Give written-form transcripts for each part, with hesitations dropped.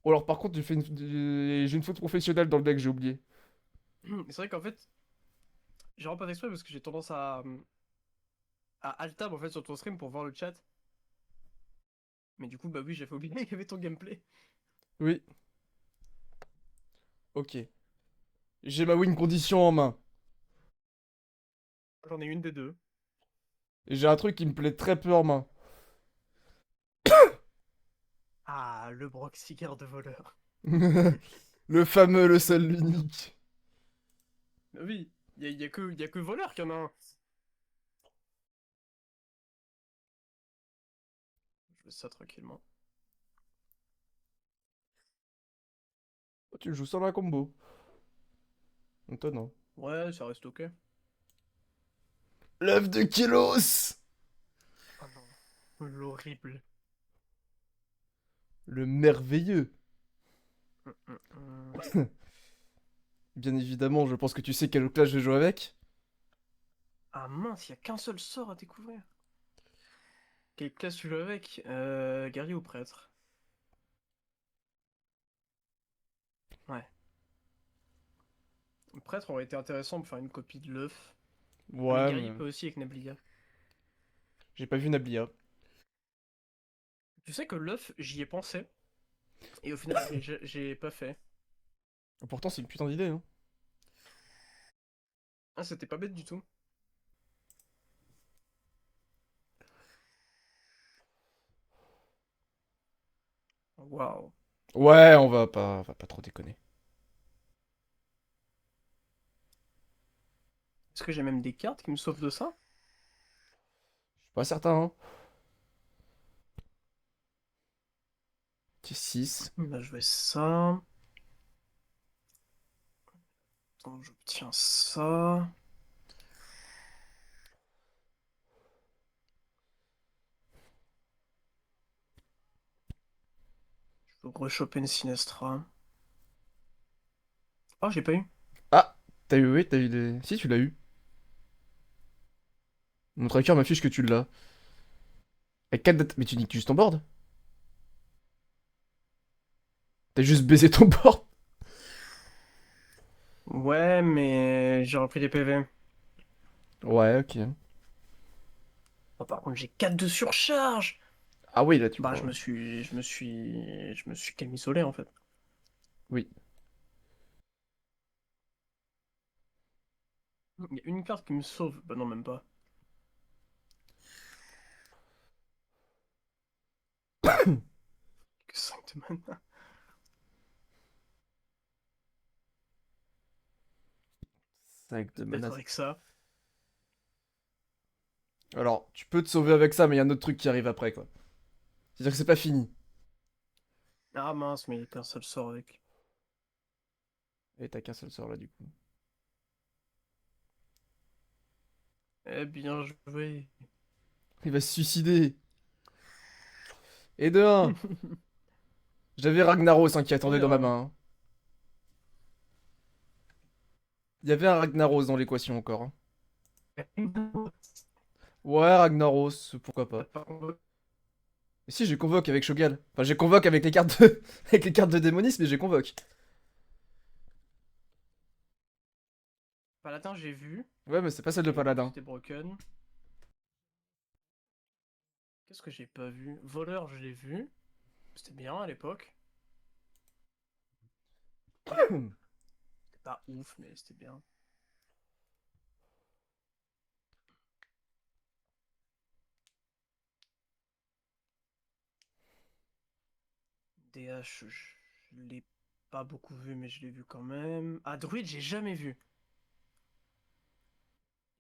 Ou alors par contre, j'ai une faute professionnelle dans le deck, j'ai oublié. C'est vrai qu'en fait, j'ai vraiment pas fait exprès parce que j'ai tendance à alt-tab en fait sur ton stream pour voir le chat. Mais du coup, bah oui, j'avais oublié qu'il y avait ton gameplay. Oui, ok. J'ai ma win condition en main. J'en ai une des deux. Et j'ai un truc qui me plaît très peu en main. Ah, le Broxy de voleur. Le fameux, le seul, l'unique. Oui, y a que voleur qu'il y en a un. Je fais ça tranquillement. Oh, tu le joues sans la combo. Étonnant. Ouais, ça reste ok. L'œuf de Kélos. Oh non, l'horrible. Le merveilleux. Hum, hum, hum. Bien évidemment, je pense que tu sais quelle classe je joue avec. Ah mince, y a qu'un seul sort à découvrir. Quelle classe tu joues avec? Guerrier ou prêtre? Ouais. Le prêtre aurait été intéressant pour faire une copie de l'œuf. Mais Ouais, guerrier mais peut aussi avec Nablia. j'ai pas vu Nablia. Tu sais que l'œuf, j'y ai pensé. Et au final, j'ai pas fait. Pourtant, c'est une putain d'idée, hein. Ah, c'était pas bête du tout. Waouh. Ouais, on va pas trop déconner. Est-ce que j'ai même des cartes qui me sauvent de ça? Je suis pas certain, hein. T 6. Là, je vais ça. Donc, j'obtiens ça. Je peux rechoper une Sinestra. Oh, j'ai pas eu. Ah, t'as eu, oui, t'as eu des... Si, tu l'as eu. Mon tracker m'affiche que tu l'as. Avec 4 dates... Mais tu niques juste ton board? T'as juste baisé ton board? Ouais, mais j'ai repris des PV. Ouais, ok. Oh, par contre, j'ai 4 de surcharge. Ah oui, là, tu Bah, prends... je me suis camissolé en fait. Oui. Il y a une carte qui me sauve. Bah, non, même pas. Que 5 de mana. 5 de Peut-être mana. avec ça. Alors, tu peux te sauver avec ça, mais il y a un autre truc qui arrive après, quoi. C'est-à-dire que c'est pas fini. Ah mince, mais il y a qu'un seul sort avec. Et t'as qu'un seul sort, là, du coup. Eh bien joué. Il va se suicider. Et de un, j'avais Ragnaros hein, qui On attendait dans ma verra. main, hein. Il y avait un Ragnaros dans l'équation encore, hein. Ouais, Ragnaros, pourquoi T'as pas. pas convoqué. Mais si, j'ai convoque avec Shogal. Enfin, j'ai convoque avec les cartes de... avec les cartes de démonisme, mais j'ai convoque. Paladin, j'ai vu. Ouais, mais c'est pas celle de J'ai vu que Paladin. c'était broken. Qu'est-ce que j'ai pas vu? Voleur, je l'ai vu. C'était bien à l'époque. C'était pas ouf, mais c'était bien. DH, je l'ai pas beaucoup vu, mais je l'ai vu quand même. Ah, Druid, j'ai jamais vu.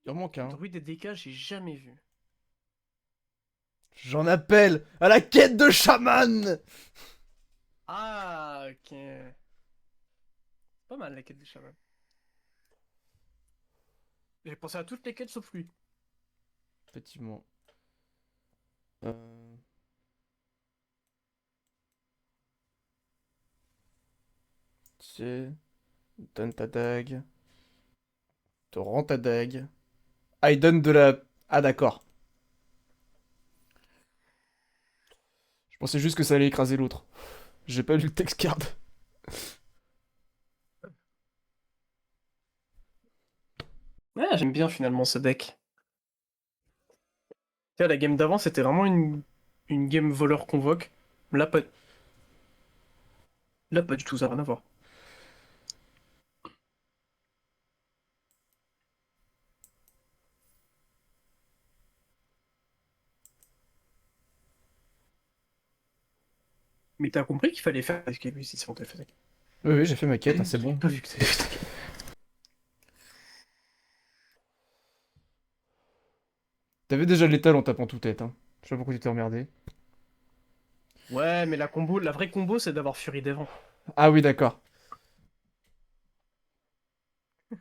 Il en manque un. Druid et DK, j'ai jamais vu. J'en appelle à la quête de chaman. Ah, ok. Pas mal la quête des chamans. J'ai pensé à toutes les quêtes sauf lui. Effectivement. Euh... Tu donne ta dague. Te rends ta dague. Ah, il donne de la... Ah, d'accord. Je pensais juste que ça allait écraser l'autre. J'ai pas lu le text card. Ouais, j'aime bien finalement ce deck. Tu vois, la game d'avant, c'était vraiment une game voleur convoque. Là, pas, là, pas du tout, ça n'a rien à voir. Mais t'as compris qu'il fallait faire avec les si on t'a fait. Oui, oui, j'ai fait ma quête, hein, c'est J'avais bon. pas vu que t'avais fait ta game. T'avais déjà l'étal en tapant tout tête, hein. Je sais pas pourquoi tu t'es emmerdé. Ouais, mais la combo, la vraie combo, c'est d'avoir Fury des Vents. Ah oui, d'accord.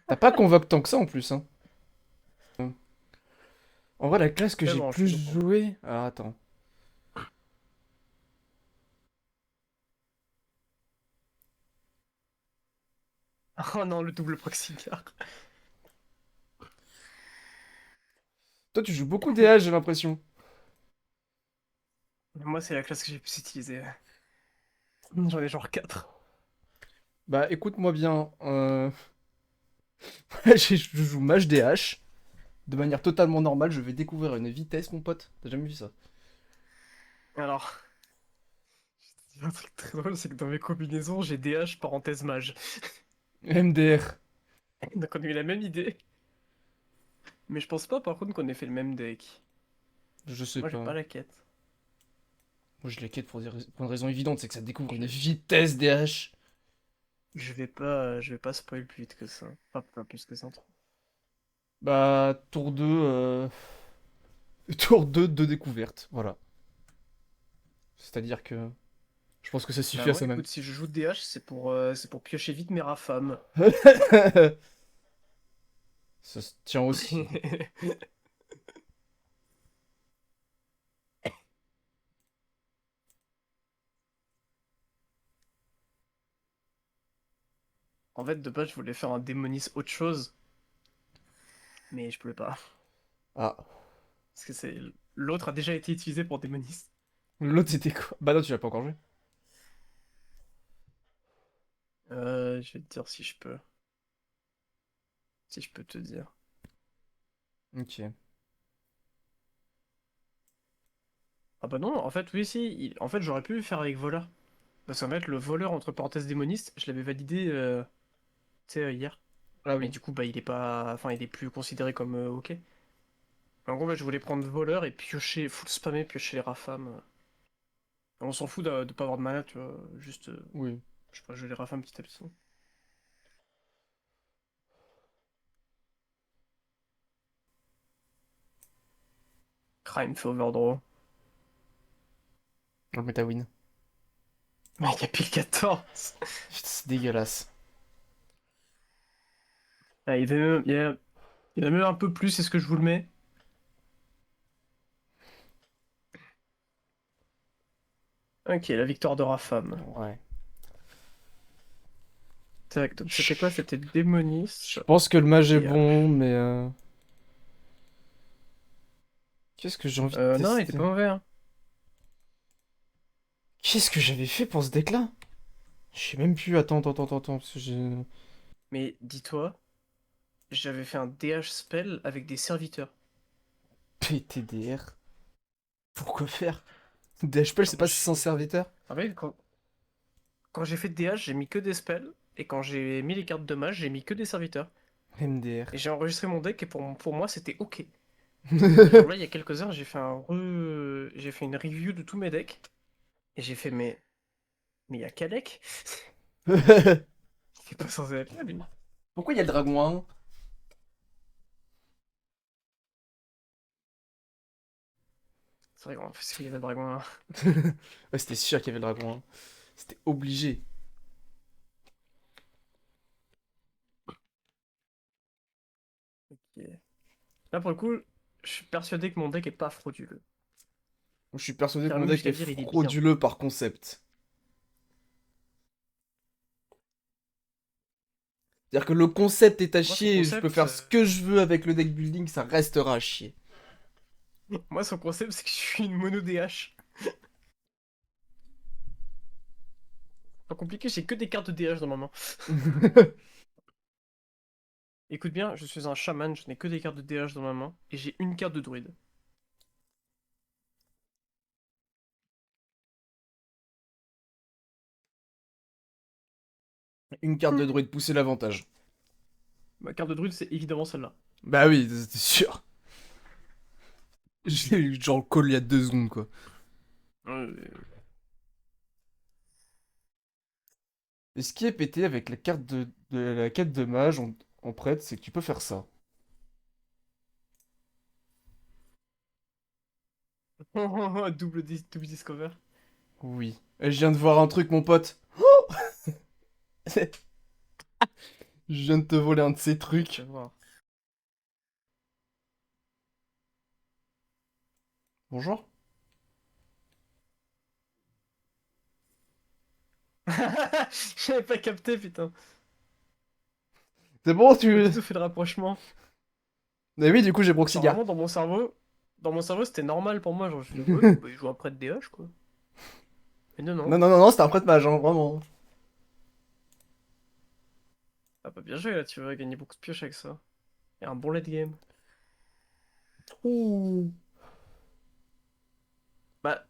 T'as pas convoque tant que ça en plus, hein. En vrai, la classe que Ouais, j'ai bon, plus je suis content. joué. Ah, attends. Oh non, le double proxy guard. Toi, tu joues beaucoup DH, j'ai l'impression. Moi, c'est la classe que j'ai plus utilisée. J'en ai genre 4. Bah, écoute-moi bien. Je joue mage DH. De manière totalement normale, je vais découvrir une vitesse, mon pote. T'as jamais vu ça? Alors, un truc très drôle, c'est que dans mes combinaisons, j'ai DH parenthèse mage. MDR. Donc on a eu la même idée. Mais je pense pas par contre qu'on ait fait le même deck. Je sais Moi, j'ai pas. pas la quête. Moi, je les quête pour une raison évidente, c'est que ça découvre une vitesse DH. Je vais pas spoil plus vite que ça. Pas plus que ça, trop. Bah, tour 2, tour 2 de découverte. Voilà. C'est-à-dire que je pense que ça Bah suffit à moi, ça même. écoute, si je joue DH, c'est pour piocher vite mes rafams. Ça se tient aussi. En fait, de base, je voulais faire un démonis autre chose, mais je pouvais pas. Ah. Parce que c'est l'autre a déjà été utilisé pour démonis. L'autre, c'était quoi? Bah non, tu l'as pas encore joué. Je vais te dire si je peux. Si je peux te dire. Ok. Ah bah non, en fait, oui, si. En fait, j'aurais pu le faire avec voleur. Parce qu'en fait, le voleur, entre parenthèses démoniste, je l'avais validé tu sais, hier. Ah Mais oui. du coup, bah, il est pas. Enfin, il est plus considéré comme OK. En gros, bah, je voulais prendre voleur et piocher, full spammer, piocher les rafams. On s'en fout de pas avoir de mana, tu vois. Juste, Oui. je pourrais jouer les rafams petit à petit. Crime fait overdraw. Le MetaWin. Mec, il y a pile 14. Putain, c'est dégueulasse. Ah, il y en a même un peu plus, est-ce que je vous le mets? Ok, la victoire de Rafam. Ouais. Tac, donc c'était quoi? Je C'était Démonis. je pense que le mage est DH. bon, mais qu'est-ce que j'ai envie de Non, il était tester? pas mauvais, hein. Qu'est-ce que j'avais fait pour ce deck-là? Je sais même plus. Attends, parce que j'ai. Mais dis-toi, j'avais fait un DH spell avec des serviteurs. PTDR. Pourquoi faire? DHPL, Ah c'est bah, pas 600 serviteurs? En fait, quand j'ai fait DH, j'ai mis que des spells. Et quand j'ai mis les cartes de mage, j'ai mis que des serviteurs. MDR. Et j'ai enregistré mon deck et pour moi, c'était OK. Et genre là, il y a quelques heures, j'ai fait une review de tous mes decks. Et j'ai fait, mais il y a Kalec? Il est pas censé être là, lui. Pourquoi il y a le dragon 1? C'est vrai qu'en plus, il y avait le dragon là. Ouais, c'était sûr qu'il y avait le dragon 1. C'était obligé. Ok. Là, pour le coup, je suis persuadé que mon deck est pas frauduleux. Je suis persuadé que J'irais mon même deck est jusqu'à dire il est bien. frauduleux par concept. C'est-à-dire que le concept est à Moi, son chier, je peux concept, faire ce que je veux avec le deck building, ça restera à chier. c'est que je suis une mono DH. Pas compliqué, j'ai que des cartes de DH dans ma main. Écoute bien, je suis un chaman, je n'ai que des cartes de DH dans ma main, et j'ai une carte de druide. Une carte de druide poussée l'avantage. Ma carte de druide, c'est évidemment celle-là. Bah oui, c'était sûr. J'ai eu genre le call il y a 2 secondes, quoi. Euh, Et ce qui est pété avec la carte de la quête de mage en prête, c'est que tu peux faire ça. double discover. Oui. Et je viens de voir un truc, mon pote. Je viens de te voler un de ces Fais trucs. voir. Bonjour. J'avais pas capté, putain. C'est bon, J'ai pas tu... du tout fait le rapprochement. Mais oui, du coup, j'ai Genre Broxiga. vraiment, dans mon cerveau, c'était normal pour moi. Genre, je me suis dit, ouais, bah, il joue après de DH, quoi. Mais non, Non, non. non, non, non, c'était un prêtre mage, hein, vraiment. Ah bah bien joué, là, tu vas gagner beaucoup de pioches avec ça. Et un bon late game. Ouh. Bah,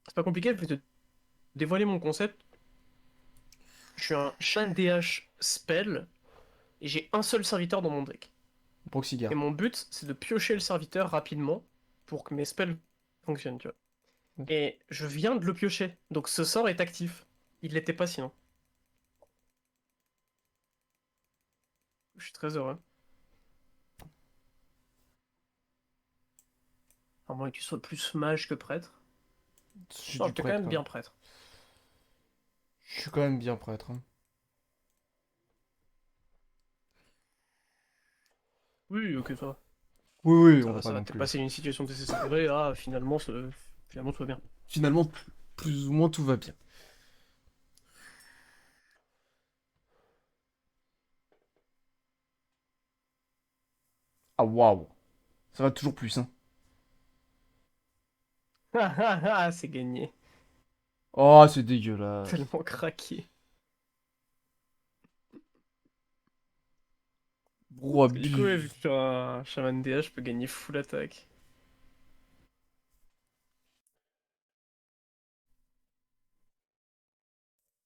c'est pas compliqué, je vais te dévoiler mon concept. Je suis un Shan DH spell, et j'ai un seul serviteur dans mon deck. Broxiga. Et mon but, c'est de piocher le serviteur rapidement pour que mes spells fonctionnent, tu vois. Et je viens de le piocher, donc ce sort est actif. Il l'était pas sinon. Je suis très heureux. À moins que tu sois plus mage que prêtre. Je suis Non, du j'étais quand prêtre, même quand même. bien prêtre. Je suis quand même bien prêtre, hein. Oui, ok, ça va. Oui, oui, on va Ça pas va, non t'es plus. passé d'une situation désespérée à finalement, finalement tout va bien. Finalement, plus ou moins tout va bien. Ah, waouh. Ça va toujours plus, hein. Ah ah ah, c'est gagné. Oh, c'est dégueulasse. Tellement craqué. Gros Et du coup, ouais, vu abus. que je suis un chaman DH, je peux gagner full attaque.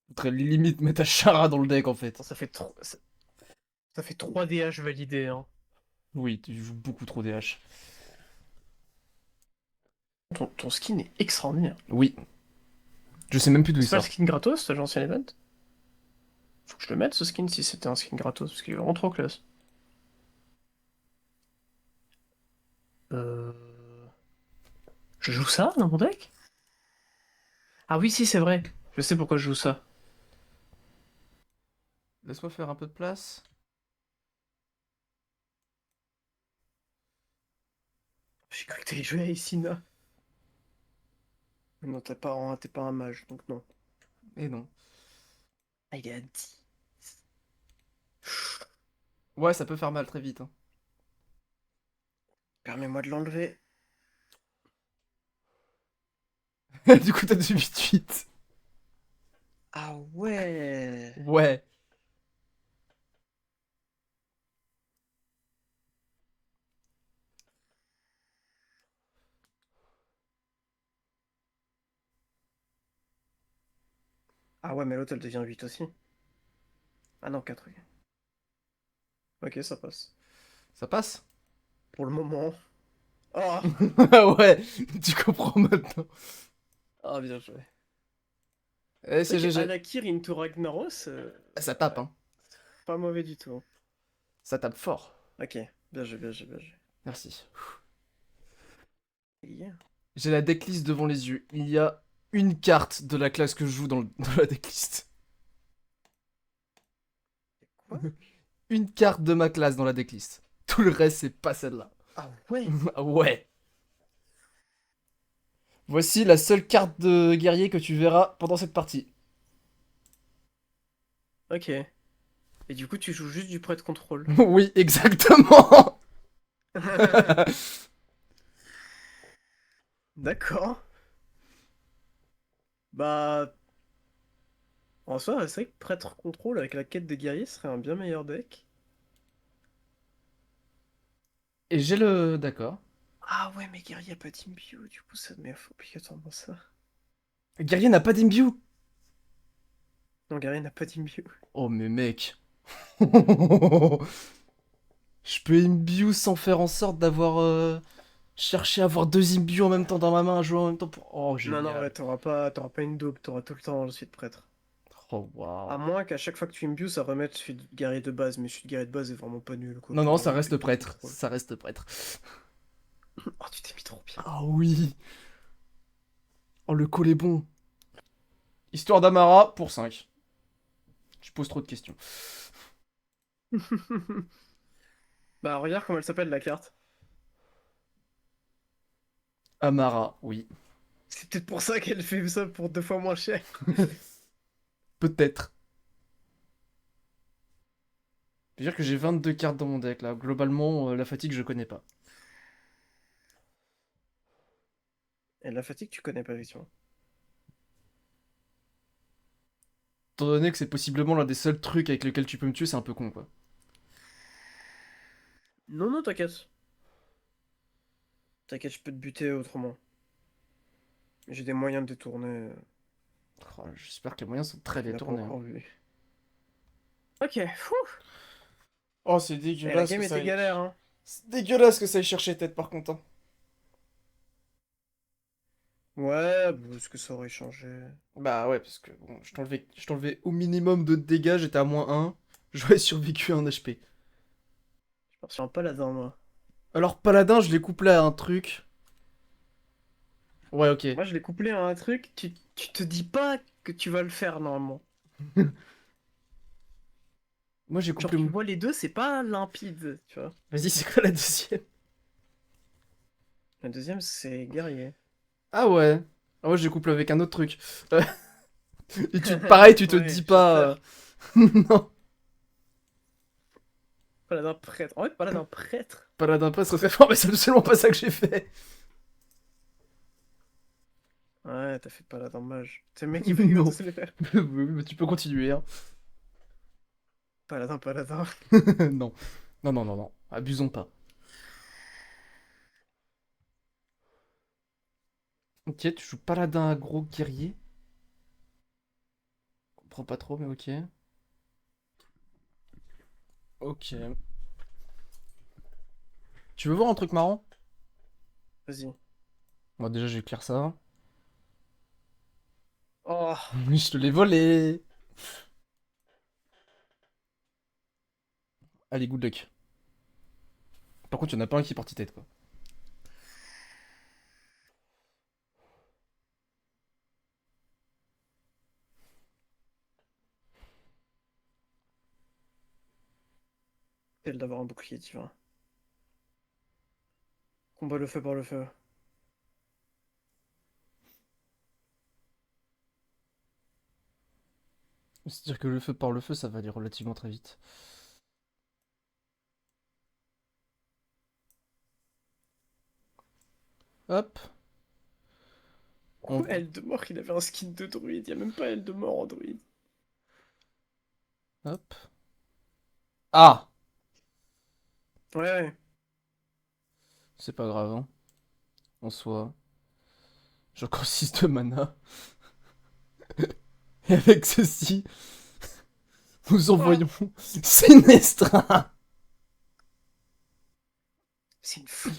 Faudrait limite mettre un Chara dans le deck, en Bon, fait. ça fait 3 DH validés, hein. Oui, tu joues beaucoup trop DH. Ton skin est extraordinaire. Oui. Je sais même plus d'où il C'est pas le sort. skin gratos, cet ancien event? Faut que je le mette ce skin si c'était un skin gratos, parce qu'il est vraiment trop classe. Euh... Je joue ça dans mon deck? Ah oui, si, c'est vrai. Je sais pourquoi je joue ça. Laisse-moi faire un peu de place. J'ai cru que t'allais jouer à Issina. Mais non, t'es pas un mage, donc non. Et non. Ah, il est à 10. Ouais, ça peut faire mal très vite, hein. Permets-moi de l'enlever. Du coup, t'as du 8-8. Ah ouais. Ouais. Ah ouais, mais l'autre, elle devient 8 aussi. Ah non, 4. Ok, ok, ça passe. Ça passe? Pour le moment. Oh. Ouais, tu comprends maintenant. Ah, bien joué. Eh, C'est c'est vrai que GG. Alakir into Ragnaros, Ça tape, ouais, hein. pas mauvais du tout. Ça tape fort. Ok, bien joué, bien joué, bien joué. Merci. Yeah. J'ai la decklist devant les yeux. Il y a une carte de la classe que je joue dans la decklist. Quoi? Une carte de ma classe dans la decklist. Tout le reste, c'est pas celle-là. Ah ouais. Ah ouais. Voici la seule carte de guerrier que tu verras pendant cette partie. Ok. Et du coup, tu joues juste du prêt de contrôle. Oui, exactement. D'accord. Bah, En soi, c'est vrai que prêtre contrôle avec la quête des guerriers serait un bien meilleur deck. Et j'ai le... D'accord. Ah ouais, mais guerrier a pas d'imbue, du coup ça met obligatoirement ça. Guerrier n'a pas d'imbue. Non, guerrier n'a pas d'imbue. Oh mais mec. Je peux imbue sans faire en sorte d'avoir... chercher à avoir deux imbues en même temps dans ma main, à jouer en même temps pour... Oh, Non, non, ouais, génial. t'auras pas une daube, t'auras tout le temps le suite prêtre. Oh, À waouh. moins qu'à chaque fois que tu imbues, ça remette celui de guerrier de base, mais celui de guerrier de base est vraiment pas nul, quoi, Non, non, pour ça avoir une reste pique de prêtre. contrôle. Ça reste prêtre. Oh, tu t'es mis trop bien. Ah oui. Oh, le call est bon. Histoire d'Amara pour 5. Je pose trop de questions. Bah, regarde comment elle s'appelle la carte. Amara, oui. C'est peut-être pour ça qu'elle fait ça pour 2 fois moins cher. Peut-être. Je veux dire que j'ai 22 cartes dans mon deck là. Globalement, la fatigue, je connais pas. Et la fatigue, tu connais pas, effectivement. Étant donné que c'est possiblement l'un des seuls trucs avec lesquels tu peux me tuer, c'est un peu con quoi. Non, non, t'inquiète. T'inquiète, je peux te buter autrement. J'ai des moyens de détourner. Oh, j'espère que les moyens sont très Tu n'as pas détournés, hein. encore vu. Ok, fou. Oh, c'est Et la dégueulasse que game ça était aille. galère, hein. C'est dégueulasse que ça aille chercher tête par contre, hein. Ouais, bah, est-ce que ça aurait changé? Bah ouais, parce que bon, je t'enlevais au minimum de dégâts, j'étais à -1. J'aurais survécu à 1 HP. Je pars sur un paladin, moi. Alors, paladin, je l'ai couplé à un truc. Ouais, ok. Moi, je l'ai couplé à un truc, tu te dis pas que tu vas le faire, normalement. Moi, j'ai Genre, couplé tu mon... vois les deux, c'est pas limpide, tu vois. Vas-y, c'est quoi la deuxième? La deuxième, c'est guerrier. Ah ouais. Ah ouais, j'ai couplé avec un autre truc. Et pareil, tu te Ouais, dis pas... j'espère. Non. Paladin prêtre. En fait, paladin prêtre. Paladin pas serait très fort, mais c'est absolument pas ça que j'ai fait. Ouais, t'as fait paladin mage. C'est le mec qui va Non. tous les faire. Oui, mais tu peux continuer, hein. Paladin, paladin. Non. Non, non, non, non. Abusons pas. Ok, tu joues paladin aggro guerrier. Je comprends pas trop, mais ok. Ok. Tu veux voir un truc marrant? Vas-y. Moi, déjà, je vais éclair ça. Oh, Je te l'ai volé. Allez, good luck. Par contre, il y en a pas un qui est parti tête, quoi. celle d'avoir un bouclier divin. Combat le feu par le feu. C'est-à-dire que le feu par le feu, ça va aller relativement très vite. Hop. On... Pourquoi Eldemort, il avait un skin de druide? Y a même pas Eldemort en druide. Hop. Ah! Ouais, ouais. C'est pas grave, hein. En soi. J'ai encore 6 de mana. Et avec ceci, nous Oh, envoyons Sinestra. c'est une fou.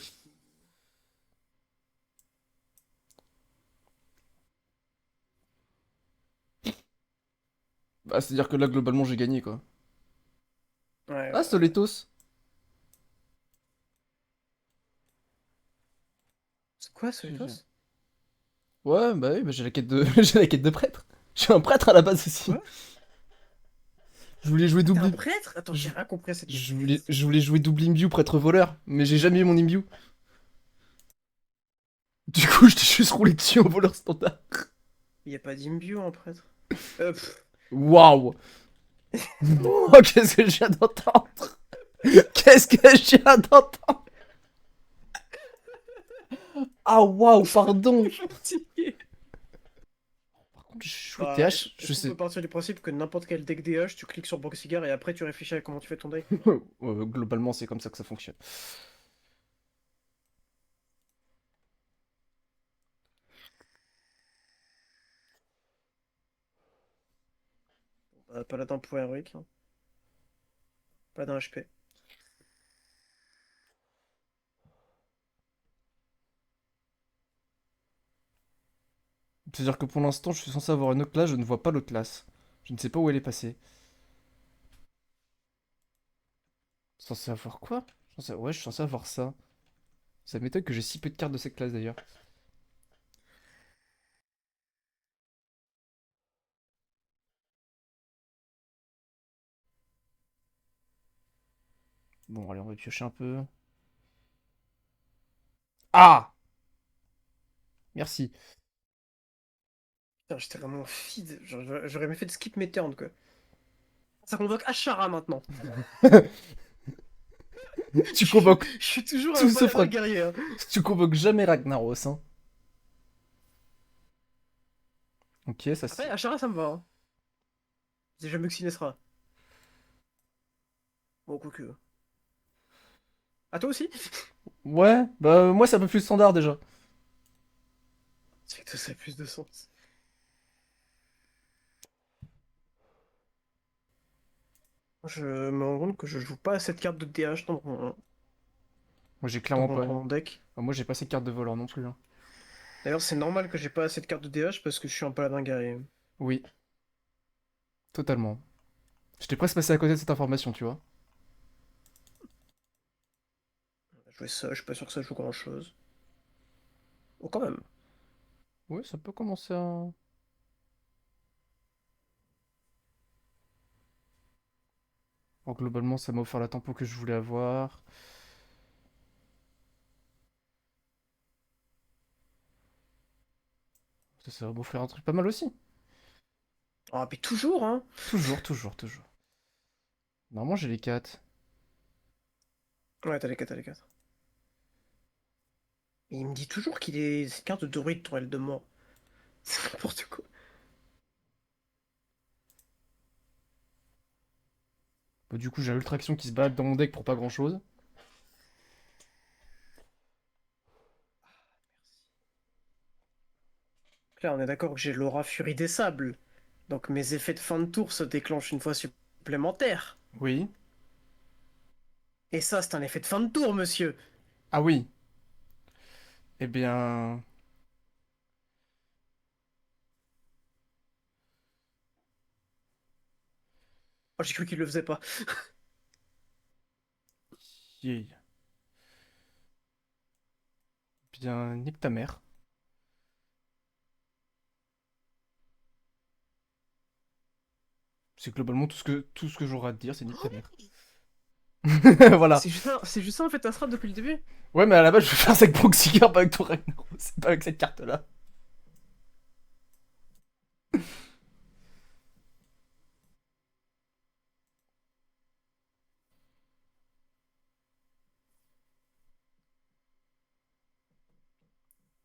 Bah, c'est-à-dire que là, globalement, j'ai gagné, quoi. Ouais, Ah, ouais, ouais. Soletos. C'est quoi, ce GG. Soletos? Ouais, bah oui, bah j'ai la quête de... j'ai la quête de prêtre. Je suis un prêtre à la base aussi. Quoi? Je voulais jouer Ah, t'es un double... prêtre? Attends, j'ai Je... rien compris à cette Je quête. voulais... je voulais jouer double imbue prêtre voleur, mais j'ai jamais eu mon imbue. Du coup, je t'ai juste roulé dessus en voleur standard. Y a pas d'imbue en prêtre. Pff. Waouh. Oh, qu'est-ce que je viens d'entendre? Qu'est-ce que je viens d'entendre? Ah, waouh, pardon. Je suis fatigué. contre, je joue Bah, TH, je est-ce qu'on peut sais. partir du principe que n'importe quel deck DH, tu cliques sur Broxigard et après tu réfléchis à comment tu fais ton deck? Globalement, c'est comme ça que ça fonctionne. Paladin pour Heroic, hein. Paladin HP. C'est-à-dire que pour l'instant, je suis censé avoir une autre classe, je ne vois pas l'autre classe. Je ne sais pas où elle est passée. Censé avoir quoi? Ouais, je suis censé avoir ça. Ça m'étonne que j'ai si peu de cartes de cette classe d'ailleurs. Bon, allez, on va piocher un peu. Ah! Merci. Putain, j'étais vraiment feed. J'aurais même fait de skip mes turns, quoi. Ça convoque Ashara maintenant. Tu convoques Je suis toujours un tout sauf paladin guerrier, hein. Tu convoques jamais Ragnaros, hein. Ok, ça Après, c'est. Ashara, ça me va, hein. C'est jamais que Sinestra. Bon, quoique. À toi aussi? Ouais, bah moi c'est un peu plus standard déjà. C'est que ça a plus de sens. Je me rends compte que je joue pas à cette carte de DH Moi j'ai dans clairement pas. dans mon deck. Moi j'ai pas ces cartes de voleur non plus, hein. D'ailleurs, c'est normal que j'ai pas assez de cartes de DH parce que je suis un paladin guerrier. Oui, totalement. J'étais presque passé à côté de cette information, tu vois. Jouer ça, je suis pas sûr que ça joue grand chose. Oh, quand même. Ouais, ça peut commencer à. Bon, globalement, ça m'a offert la tempo que je voulais avoir. Ça va m'offrir un truc pas mal aussi. Ah, mais toujours, hein. Toujours, toujours, toujours. Normalement, j'ai les 4. Ouais, t'as les 4. Mais il me dit toujours qu'il est. Cette carte de druide, tourelle de mort. C'est n'importe quoi. Bah, du coup, j'ai l'ultra action qui se balade dans mon deck pour pas grand chose. Là, on est d'accord que j'ai l'aura Furie des Sables. Donc mes effets de fin de tour se déclenchent une fois supplémentaire. Oui. Et ça, c'est un effet de fin de tour, monsieur. Ah oui. Eh bien. Oh, j'ai cru qu'il le faisait pas. Yay. Bien, nique ta mère. C'est globalement tout ce que j'aurai à te dire, c'est nique ta mère. Voilà. C'est juste ça en fait ta strat depuis le début? Ouais, mais à la base, je vais faire ça avec Proxycar, pas avec ton Ragnaros. C'est pas avec cette carte-là.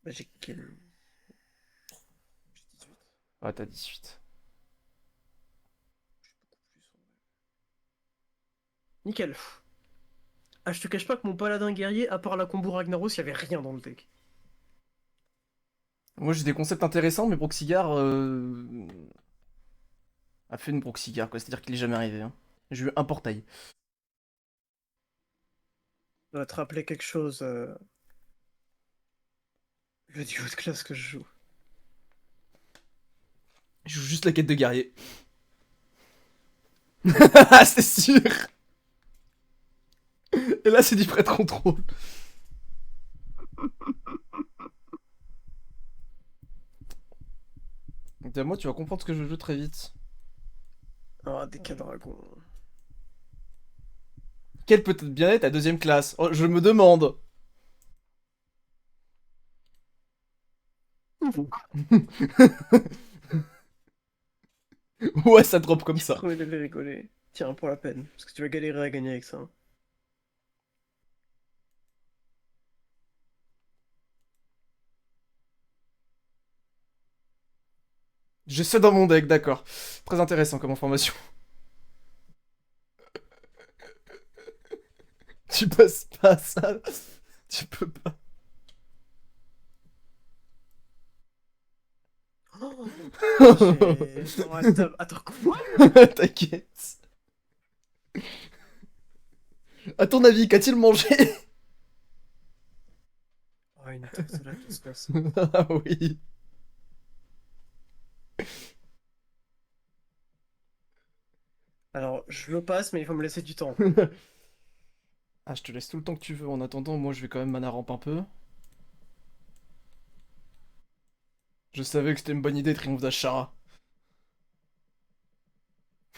Bah, j'ai quel. J'ai 18. Ah, t'as 18. Nickel. Ah, je te cache pas que mon paladin guerrier, à part la combo Ragnaros, y avait rien dans le deck. Moi, j'ai des concepts intéressants, mais Proxygar a fait une Proxygar, quoi. C'est-à-dire qu'il est jamais arrivé, hein. J'ai eu un portail. Ça doit te rappeler quelque chose. Le duo de classe que je joue. Je joue juste la quête de guerrier. Ah, c'est sûr. Et là, c'est du prêtre contrôle. Donc, moi, tu vas comprendre ce que je joue très vite. Ah, des cas dragons. Quelle peut bien être ta deuxième classe? Oh, je me demande. Ouais, ça drop comme ça. Premier degré rigoler. Tiens, pour la peine. Parce que tu vas galérer à gagner avec ça, hein. J'ai ça dans mon deck, d'accord. Très intéressant comme information. Tu passes pas à ça. Tu peux pas. Oh, j'ai. Non, attends, quoi? T'inquiète. À ton avis, qu'a-t-il mangé? Oh, une tortilla de 60. Ah oui. Alors, je le passe, mais il faut me laisser du temps. Ah, je te laisse tout le temps que tu veux. En attendant, moi, je vais quand même mana ramp un peu. Je savais que c'était une bonne idée, Triomphe d'Ashara.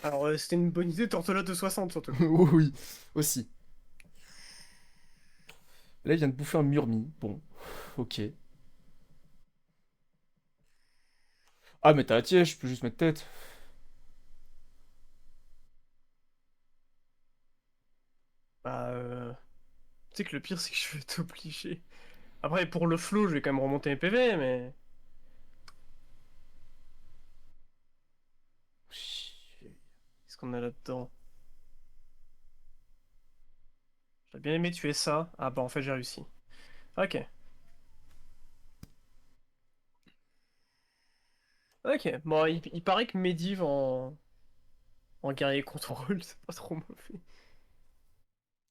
Alors, c'était une bonne idée, Tortola de 60 surtout. Oui, oui, aussi. Là, il vient de bouffer un Murmi. Bon, ok. Ah, mais t'as la tiège, je peux juste mettre tête. Bah, tu sais que le pire, c'est que je vais t'obliger. Après, pour le flow, je vais quand même remonter mes PV, mais. Qu'est-ce qu'on a là-dedans? J'aurais bien aimé tuer ça. Ah, bah, en fait, j'ai réussi. Ok. Ok. Bon, il paraît que Medivh en guerrier contrôle, c'est pas trop mauvais.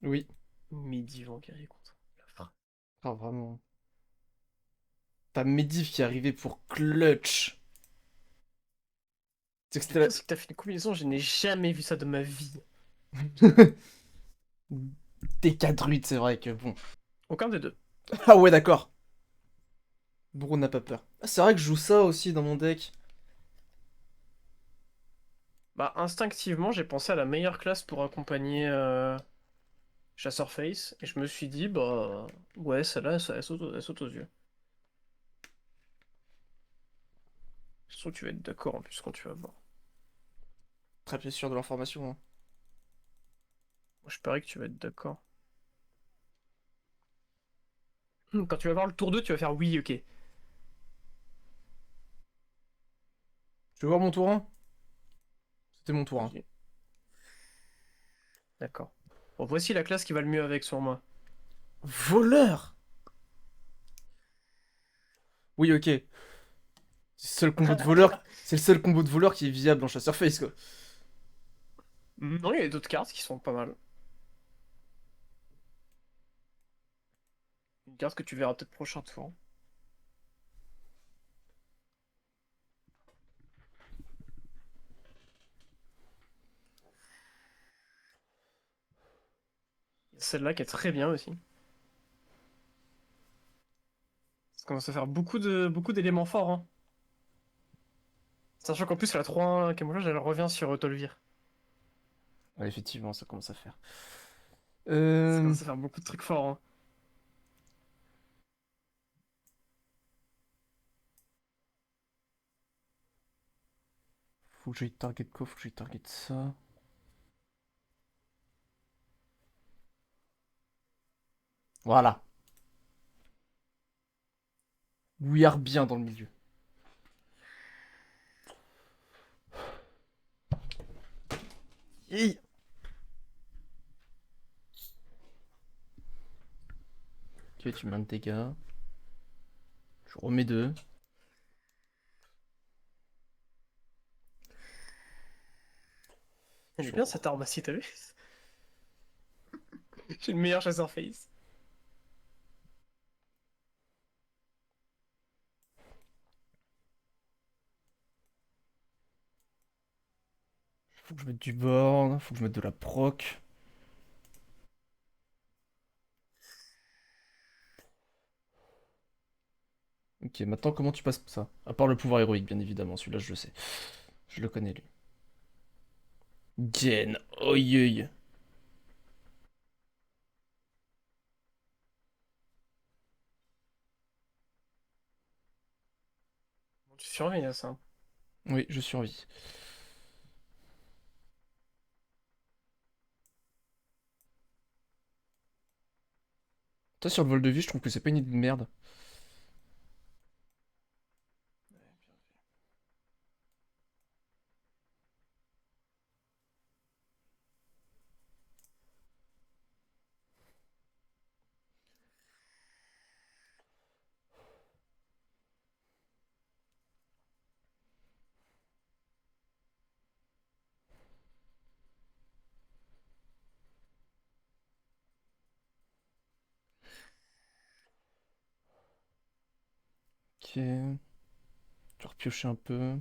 Oui. Medivh en guerrier contrôle. La fin. Ah, vraiment. T'as Medivh qui est arrivé pour clutch. C'est que Le c'était pire, c'est que t'as fait une combinaison, je n'ai jamais vu ça de ma vie. la... Des 4 druides, c'est vrai que bon. Aucun des deux. Ah ouais, d'accord. Bon, on n'a pas peur. Ah, c'est vrai que je joue ça aussi dans mon deck. Bah, instinctivement, j'ai pensé à la meilleure classe pour accompagner Chasseur Face, et je me suis dit, bah, ouais, celle-là, elle saute aux yeux. Je trouve que tu vas être d'accord en plus quand tu vas voir. Très bien sûr de l'information, hein. Moi, je parie que tu vas être d'accord. Quand tu vas voir le tour 2, tu vas faire oui, ok. Tu veux voir mon tour 1? C'était mon tour 1. Vas-y. D'accord. Bon, voici la classe qui va le mieux avec sur moi. Voleur! Oui, ok. C'est le seul combo de voleur. C'est le seul combo de voleur qui est viable en chasseur face, quoi. Non, il y a d'autres cartes qui sont pas mal. Une carte que tu verras peut-être prochain tour. Il y a celle-là qui est très bien aussi. Ça commence à faire beaucoup d'éléments forts, hein. Sachant qu'en plus, la 3-1 camouflage, elle revient sur Tolvir. Ouais, effectivement, ça commence à faire. Ça Euh... commence à faire beaucoup de trucs forts, hein. Faut que j'aille target quoi? Faut que j'aille target ça. Voilà. We are bien dans le milieu. Hi. Ok, tu mets un de dégâts. Je remets deux. Elle est Je... bien cette arme aussi, t'as vu? J'ai le meilleur chasseur face. Faut que je mette du board. Faut que je mette de la proc. Ok, maintenant comment tu passes ça? À part le pouvoir héroïque, bien évidemment. Celui-là, je le sais. Je le connais, lui. Jen. Oi. Tu surveilles à ça. Oui, je survis. Toi, sur le vol de vie, je trouve que c'est pas une idée de merde. Ok. Je vais repiocher un peu.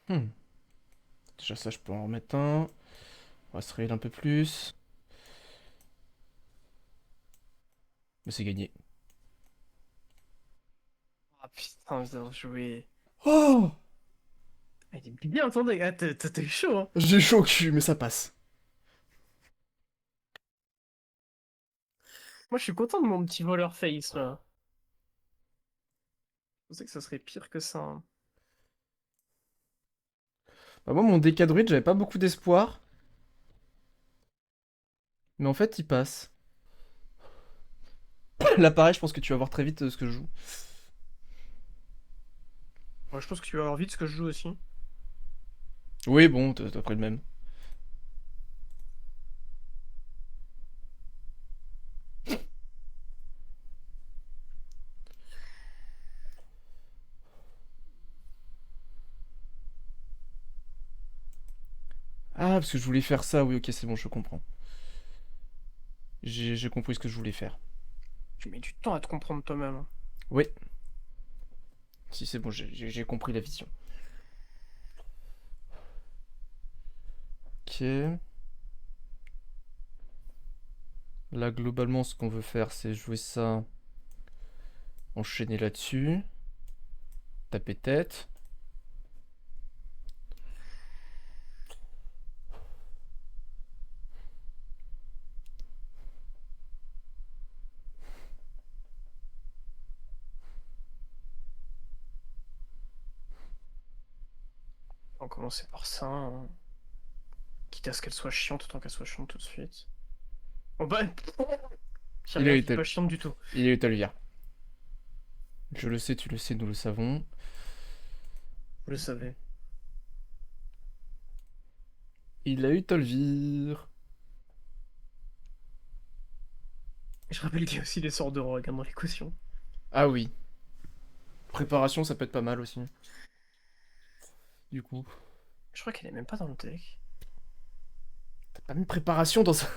Hmm. Déjà ça, je peux en remettre un. On va se réveiller un peu plus. Mais c'est gagné. Ah putain, bien joué. Oh! Ah, il est bien, attendez, ah, t'es chaud, hein. J'ai chaud au cul, mais ça passe. Moi, je suis content de mon petit voleur face, là. Je pensais que ça serait pire que ça, hein. Bah moi, mon décadruide, j'avais pas beaucoup d'espoir. Mais en fait, il passe. Là, pareil, je pense que tu vas voir très vite ce que je joue. Moi, je pense que tu vas avoir vite ce que je joue aussi. Oui, bon, t'as pris le même. Ah, parce que je voulais faire ça. Oui, ok, c'est bon, je comprends. J'ai compris ce que je voulais faire. Tu mets du temps à te comprendre toi-même, hein. Oui, si c'est bon, j'ai compris la vision. Ok. Là, globalement, ce qu'on veut faire, c'est jouer ça, enchaîner là-dessus, taper tête. On va commencer par ça, hein. Quitte à ce qu'elle soit chiante, autant qu'elle soit chiante tout de suite. Bon bah, j'ai Il a rien eu qui est ta, pas chiante du tout. il a eu ta lumière. Je le sais, tu le sais, nous le savons. Vous le savez. Il a eu Tolvir. Je rappelle qu'il y a aussi les sorts de rogue, hein, dans l'équation. Ah oui. Préparation, ça peut être pas mal aussi. Du coup. Je crois qu'elle est même pas dans le deck. T'as pas mis de préparation dans un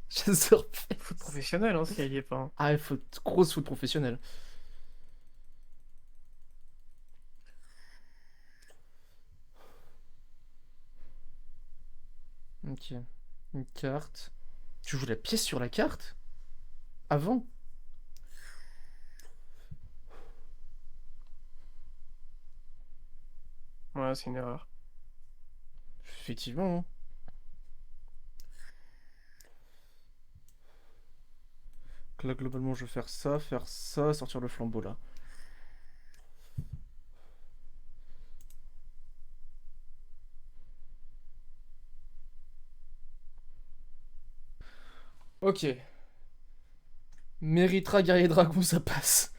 chasseur Foot face. professionnel, hein, si elle y est pas, hein. Ah, il faut grosse foot professionnelle. Ok. Une carte. Tu joues la pièce sur la carte? Avant? Ouais, c'est une erreur. Effectivement, hein. Donc là, globalement, je vais faire ça, sortir le flambeau là. Ok. Méritra guerrier dragon, ça passe.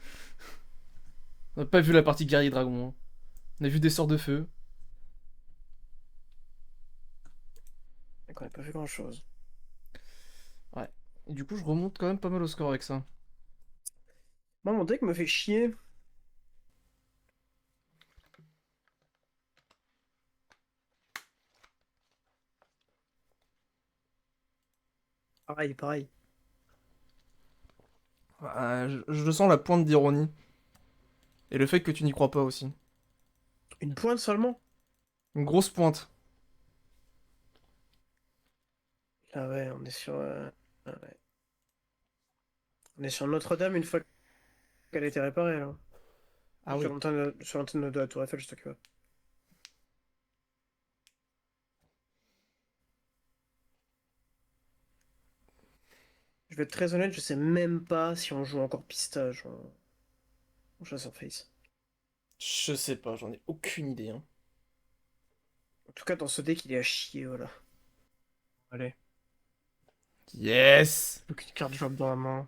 On n'a pas vu la partie guerrier dragon, hein. On a vu des sorts de feu. Donc on n'a pas fait grand chose. Ouais. Et du coup, je remonte quand même pas mal au score avec ça. Moi, mon deck me fait chier. Pareil, pareil. Je sens la pointe d'ironie. Et le fait que tu n'y crois pas aussi. Une pointe seulement? Une grosse pointe. Ah ouais, on est sur... ah ouais. On est sur Notre-Dame une fois qu'elle a été réparée, là. Ah oui. Sur l'antenne de la Tour Eiffel, je sais pas. Je vais être très honnête, je sais même pas si on joue encore pistage en chasseur face. Je sais pas, j'en ai aucune idée, hein. En tout cas, dans ce deck, il est à chier, voilà. Allez, Yes! plus qu'une carte drop dans la main.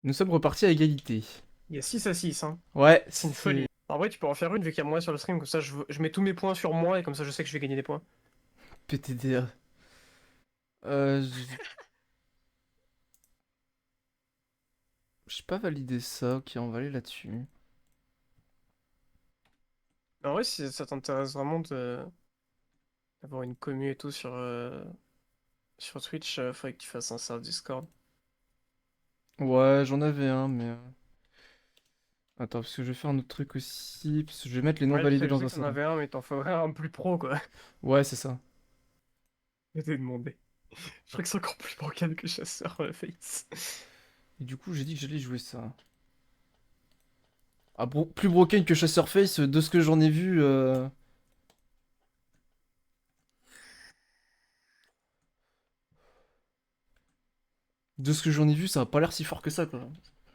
Nous sommes repartis à égalité. Il y a 6 à 6, hein. Ouais, C'est une c'est folie. En vrai, tu peux en faire une vu qu'il y a moi sur le stream, comme ça je mets tous mes points sur moi et comme ça je sais que je vais gagner des points. PTDR. Euh, j'ai pas validé ça. Ok, on va aller là-dessus. Mais en vrai, si ça t'intéresse vraiment d'avoir une commu et tout sur Sur Twitch, faudrait que tu fasses un serveur Discord. Ouais, j'en avais un, mais... Attends, parce que je vais faire un autre truc aussi, parce que je vais mettre les noms Ouais, validés je dans sais un que t'en salon. avais un, mais t'en faudrait un plus pro, quoi. Ouais, c'est ça. Je t'ai demandé. Je crois que c'est encore plus bancal que Chasseur Face. Et du coup, j'ai dit que j'allais jouer ça. Ah, plus broken que Chasseur Face, de ce que j'en ai vu... De ce que j'en ai vu, ça a pas l'air si fort que ça, quoi.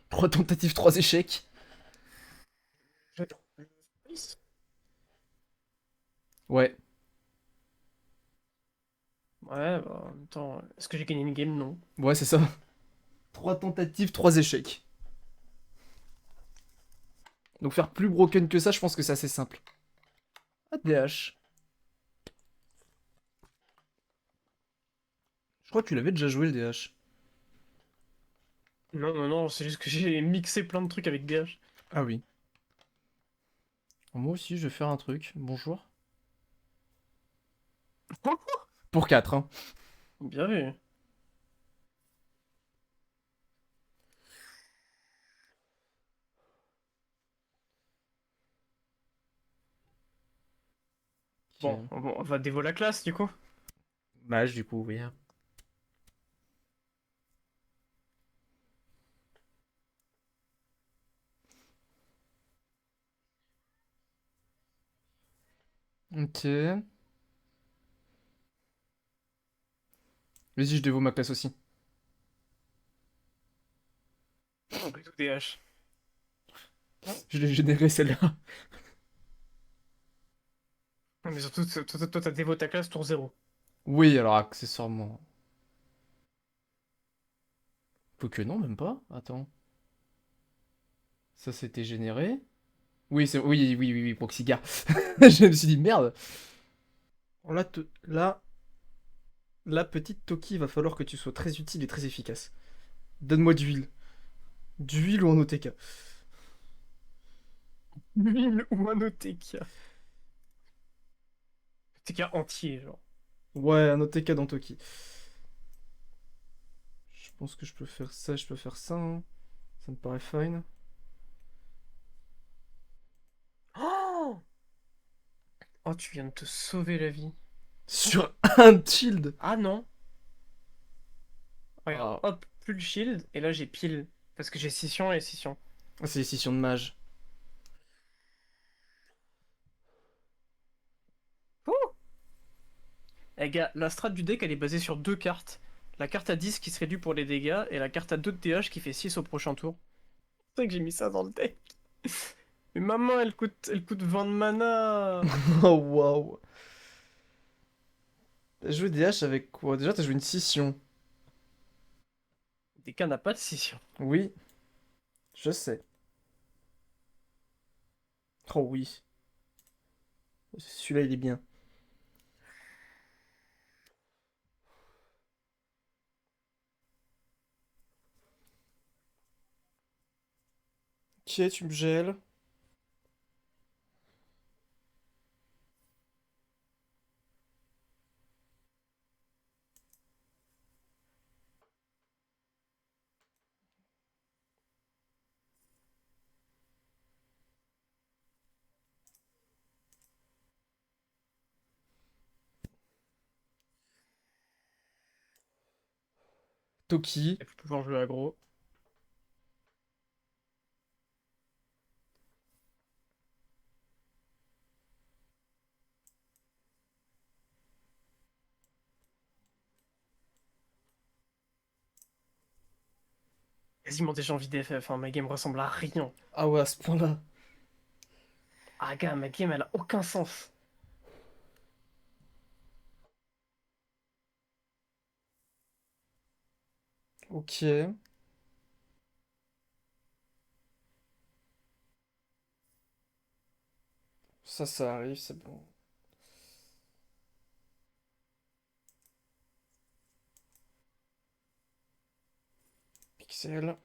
3 tentatives, 3 échecs. J'attends. Face. Ouais, Ouais, bah, en même temps, est-ce que j'ai gagné une game? Non. ouais, c'est ça. 3 tentatives, 3 échecs. Donc faire plus broken que ça, je pense que c'est assez simple. ADH. Je crois que tu l'avais déjà joué le DH. Non, non, non, c'est juste que j'ai mixé plein de trucs avec DH. Ah oui. Moi aussi, je vais faire un truc. Bonjour. Pour 4, hein. Bien vu. Bon, Ok. on va dévo la classe, du coup. Mage, du coup, oui. Ok. Vas-y, je dévoue ma classe aussi. Plutôt DH. Je l'ai généré celle-là. Ouais, mais surtout, toi, t'as dévo ta classe tour 0. Oui, alors accessoirement. Quoique non, même pas. Attends. Ça c'était généré. Oui, c'est oui, oui, oui, oui, Proxygar. Je me suis dit merde. Oh, là, là, la petite Toki, il va falloir que tu sois très utile et très efficace. Donne-moi d'huile. D'huile ou en OTK. 1000 ou un OTK. OTK entier, genre. Ouais, un OTK dans Toki. Je pense que je peux faire ça, je peux faire ça, hein. Ça me paraît fine. Oh, oh, tu viens de te sauver la vie. Sur un shield. Ah non. Regarde, Ah, hop, plus le shield, et là j'ai pile. Parce que j'ai scission et scission. c'est les scissions de mage. Ouh. Eh gars, la strat du deck elle est basée sur deux cartes. La carte à 10 qui se réduit pour les dégâts, et la carte à 2 de TH qui fait 6 au prochain tour. C'est vrai que j'ai mis ça dans le deck. Mais maman, elle coûte 20 de mana. Oh waouh. T'as joué DH avec quoi? Déjà, t'as joué une scission. DK n'a pas de scission. Oui, je sais. Oh oui. Celui-là, il est bien. Ok, tu me gèles. Toki. Elle peut pouvoir jouer aggro. Quasiment déjà envie d'FF, hein, ma game ressemble à rien. Ah ouais, à ce point-là. Ah gars, ma game elle a aucun sens. Ok. Ça arrive, c'est bon. Pixel.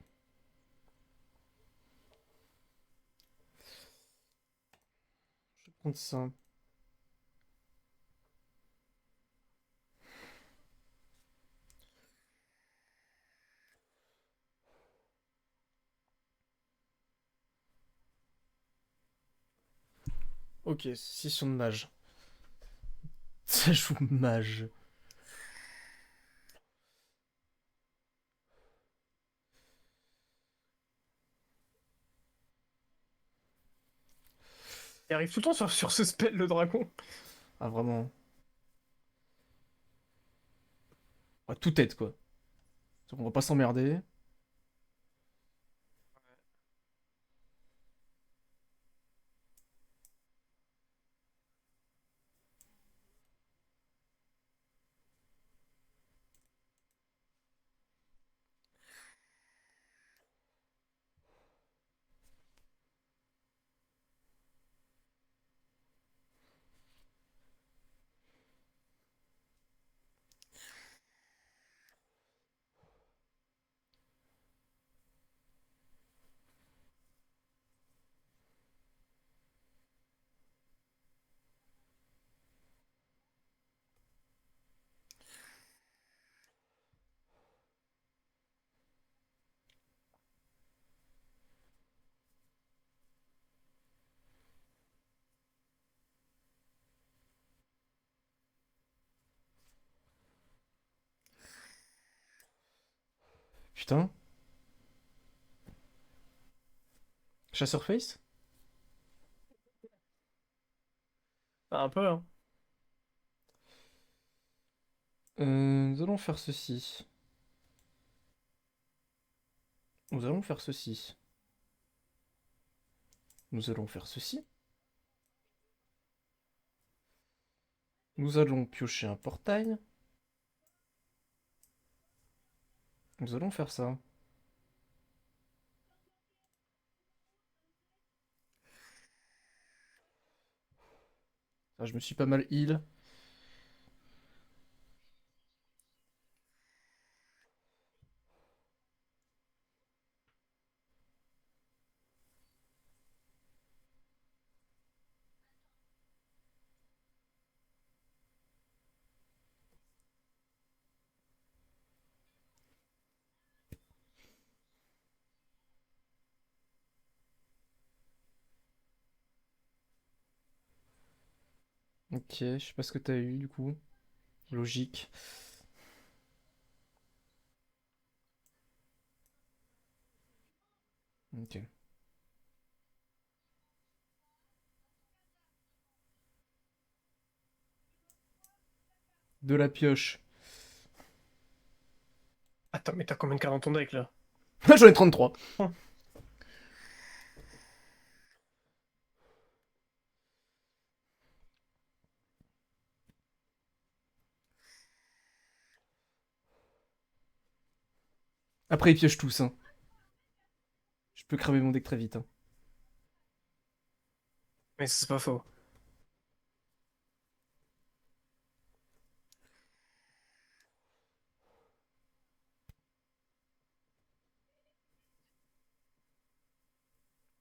Je vais prendre ça. Ok, 6 sur de mage. Ça joue mage. Il arrive tout le temps sur ce spell, le dragon. Ah, vraiment. Ouais, tout tête, quoi. On va pas s'emmerder. Putain. Chasseur face? Ah, un peu, hein. Nous allons faire ceci. Nous allons faire ceci. Nous allons faire ceci. Nous allons piocher un portail. Nous allons faire ça. Ah, je me suis pas mal heal. Ok, je sais pas ce que t'as eu du coup. Logique. Ok. De la pioche. Attends, mais t'as combien de cartes dans ton deck, là? J'en ai 33. Hum. Après, ils piochent tous, hein. Je peux cramer mon deck très vite, hein. Mais c'est pas faux.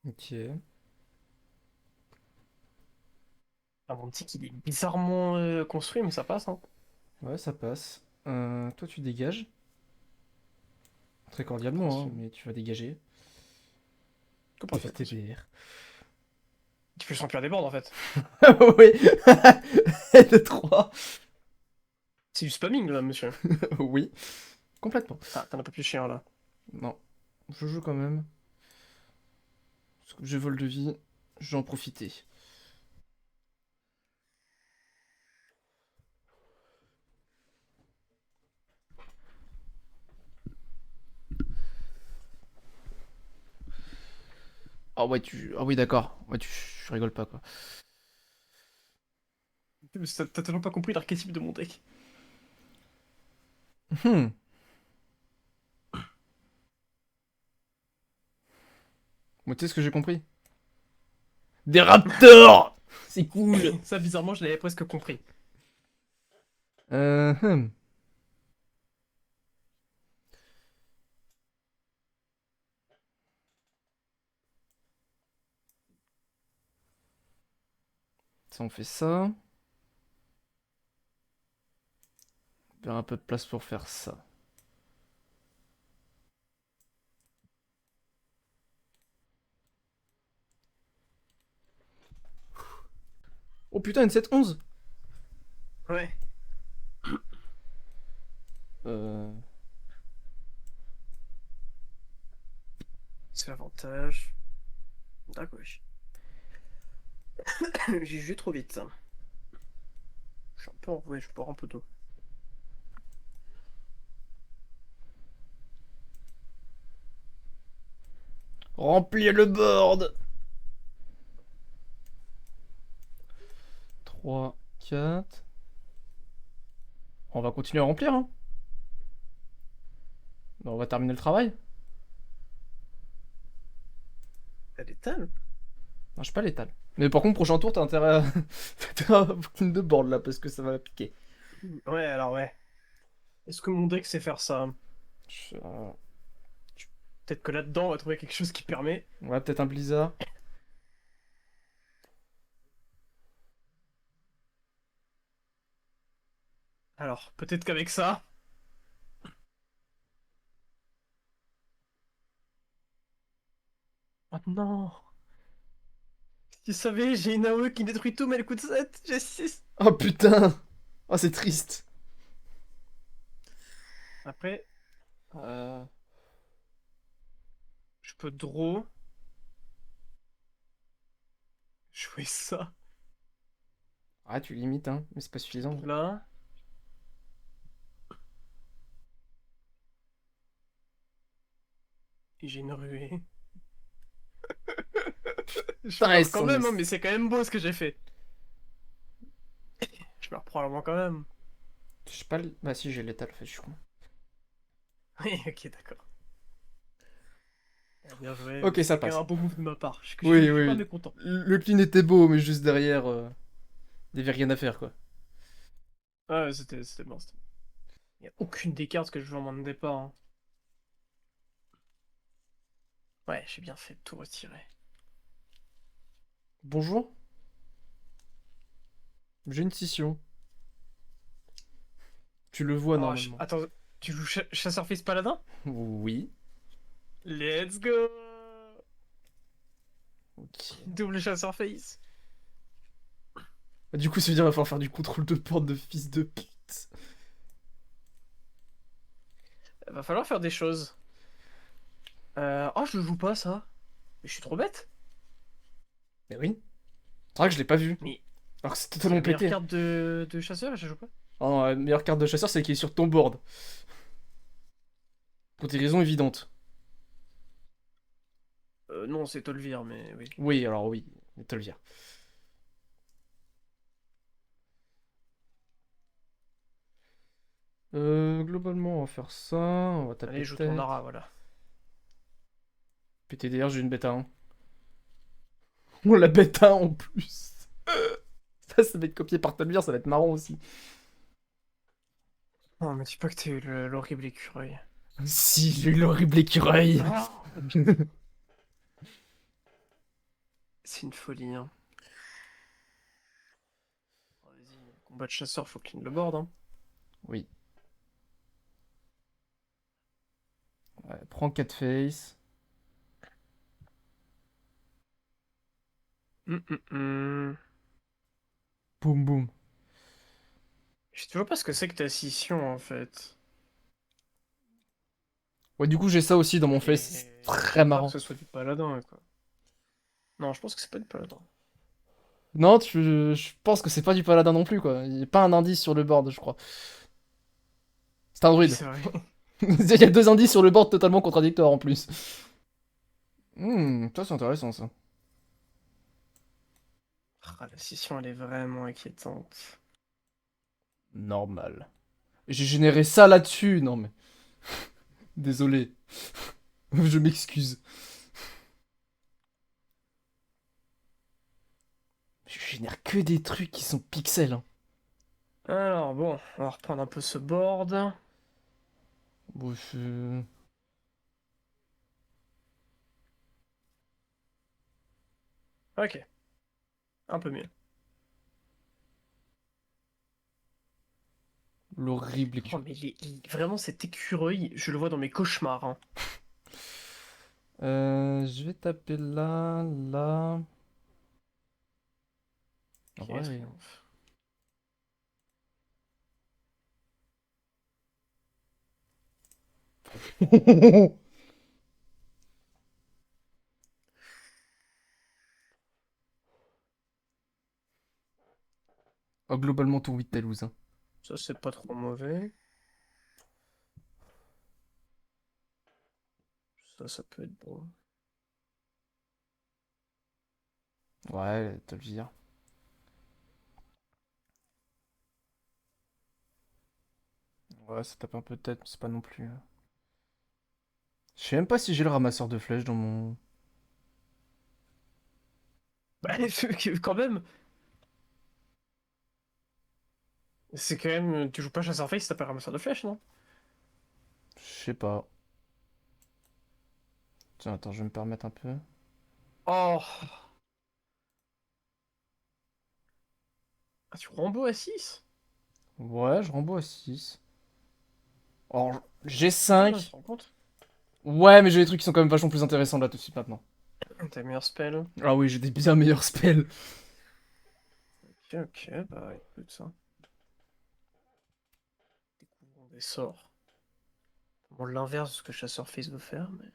Ok. Ah, mon petit, il est bizarrement construit, mais ça passe, hein. Ouais, ça passe. Toi, tu dégages. Très cordialement, hein, Compréhension. mais tu vas dégager. Comprends, Défaite compréhension. TPR. Tu fais le champion des boards, en fait. Oui. De 3. C'est du spamming, là, monsieur. Oui. Complètement. Ah, t'en as pas plus chien, là. Non. Je joue quand même. Parce que je vole de vie. Je vais en profiter. Ah ouais, tu... Ah oui, d'accord. Ouais, tu rigoles pas, quoi. T'as tellement pas compris l'archétype de mon deck. Hmm. Moi, tu sais ce que j'ai compris? Des raptors! C'est cool! Ça, bizarrement, je l'avais presque compris. Hmm. Ça, on fait ça. On a un peu de place pour faire ça. Oh putain, une 7-11. Ouais. Euh... C'est l'avantage. D'accord. J'ai joué trop vite. Je suis un peu en... Ouais, je bois un peu d'eau. Remplir le board. 3, 4. On va continuer à remplir, hein. On va terminer le travail. Elle est telle. Non, je suis pas létal. Mais par contre, prochain tour, t'as intérêt à... t'as intérêt à clean de board là, parce que ça va piquer. Ouais, alors ouais. Est-ce que mon deck sait faire ça? Je- Peut-être que là-dedans, on va trouver quelque chose qui permet. Ouais, peut-être un blizzard. Alors, peut-être qu'avec ça... Oh non! Si tu savais, j'ai une AOE qui détruit tout, mais elle coûte 7. J'ai 6. Oh putain. Oh, c'est triste. Après, je peux draw. Jouer ça. Ah, tu limites, hein, mais c'est pas suffisant. Là. Et j'ai une ruée. Je Putain, meurs quand on même, hein, est... mais c'est quand même beau ce que j'ai fait. Je meurs probablement quand même. Je sais pas... Bah si, j'ai l'étal, en fait, je suis con. Oui, ok, d'accord. Bien joué, mais Ok, ça c'était quand même passe. un beau move de ma part. Je Oui, suis pas oui. mécontent. Le clean était beau, mais juste derrière, il y avait rien à faire, quoi. Ouais, c'était bon. Il n'y a aucune des cartes que je joue en main de départ, hein. Ouais, j'ai bien fait de tout retirer. Bonjour. J'ai une scission. Tu le vois Oh, normalement. attends, tu joues chasseur-fils paladin? Oui. Let's go! Ok. Double chasseur-face. Bah, du coup, ça veut dire qu'il va falloir faire du contrôle de porte de fils de pute. Va falloir faire des choses. Oh, je le joue pas, ça. Mais je suis trop bête. Mais oui. C'est vrai que je l'ai pas vu. Mais Alors que c'est c'est totalement la meilleure pété. carte de chasseur et je la joue pas. Oh non, la meilleure carte de chasseur, c'est celle qui est sur ton board. Pour des raisons évidentes. Non, c'est Tolvir, mais oui. Oui, alors oui. Te le dire. Globalement, on va faire ça. On va taper Allez, joue ton tête. Nara, voilà. PTDR, j'ai une bêta 1. Oh, la bêta 1 en plus. Ça va être copié par Tumblr, ça va être marrant aussi. Non, mais dis pas que t'as eu l'horrible écureuil. Si, j'ai eu l'horrible écureuil. Ah, c'est une folie, hein. Oh, vas-y, combat de chasseur, faut clean le board, hein. Oui. Ouais, prends 4 face. Hum. Boum boum. Je sais toujours pas ce que c'est que ta scission, en fait. Ouais, du coup, j'ai ça aussi dans mon face. C'est Et très j'ai peur que marrant. ce soit du paladin, quoi. Non, je pense que c'est pas du paladin. Non, je pense que c'est pas du paladin non plus, quoi. Il n'y a pas un indice sur le board, je crois. C'est un Oui, druide. c'est vrai. Il y a deux indices sur le board totalement contradictoires en plus. Ça c'est intéressant ça. Ah, la scission, elle est vraiment inquiétante. Normal. J'ai généré ça là-dessus, non mais. Désolé. Je m'excuse. Je génère que des trucs qui sont pixels, hein. Alors, bon, on va reprendre un peu ce board. Bon, Ok, un peu mieux. l'horrible Oh, écu. mais vraiment, cet écureuil, je le vois dans mes cauchemars, hein. Je vais taper là, là. En Ok, vrai. triomphe. Oh, globalement, tout oui de Toulouse. Hein. Ça, c'est pas trop mauvais. Ça peut être bon. Ouais, te le dire. Ouais, ça tape un peu de tête, mais c'est pas non plus. Je sais même pas si j'ai le ramasseur de flèches dans mon. Bah, quand même, c'est quand même. Tu joues pas chasseur face, t'as pas ramasseur de flèches, non? Je sais pas. Tiens, attends, je vais me permettre un peu. Oh! Ah, tu Rambo à 6? Ouais, je rembourse à 6. Alors, j'ai Putain, tu 5. te rends compte? Ouais, mais j'ai des trucs qui sont quand même vachement plus intéressants là tout de suite maintenant. T'as meilleur spell. Ah oui, j'ai des bien meilleurs spells. Ok, ok, bah écoute ça. Découvrons des sorts. Bon, l'inverse de ce que chasseur face veut faire, mais.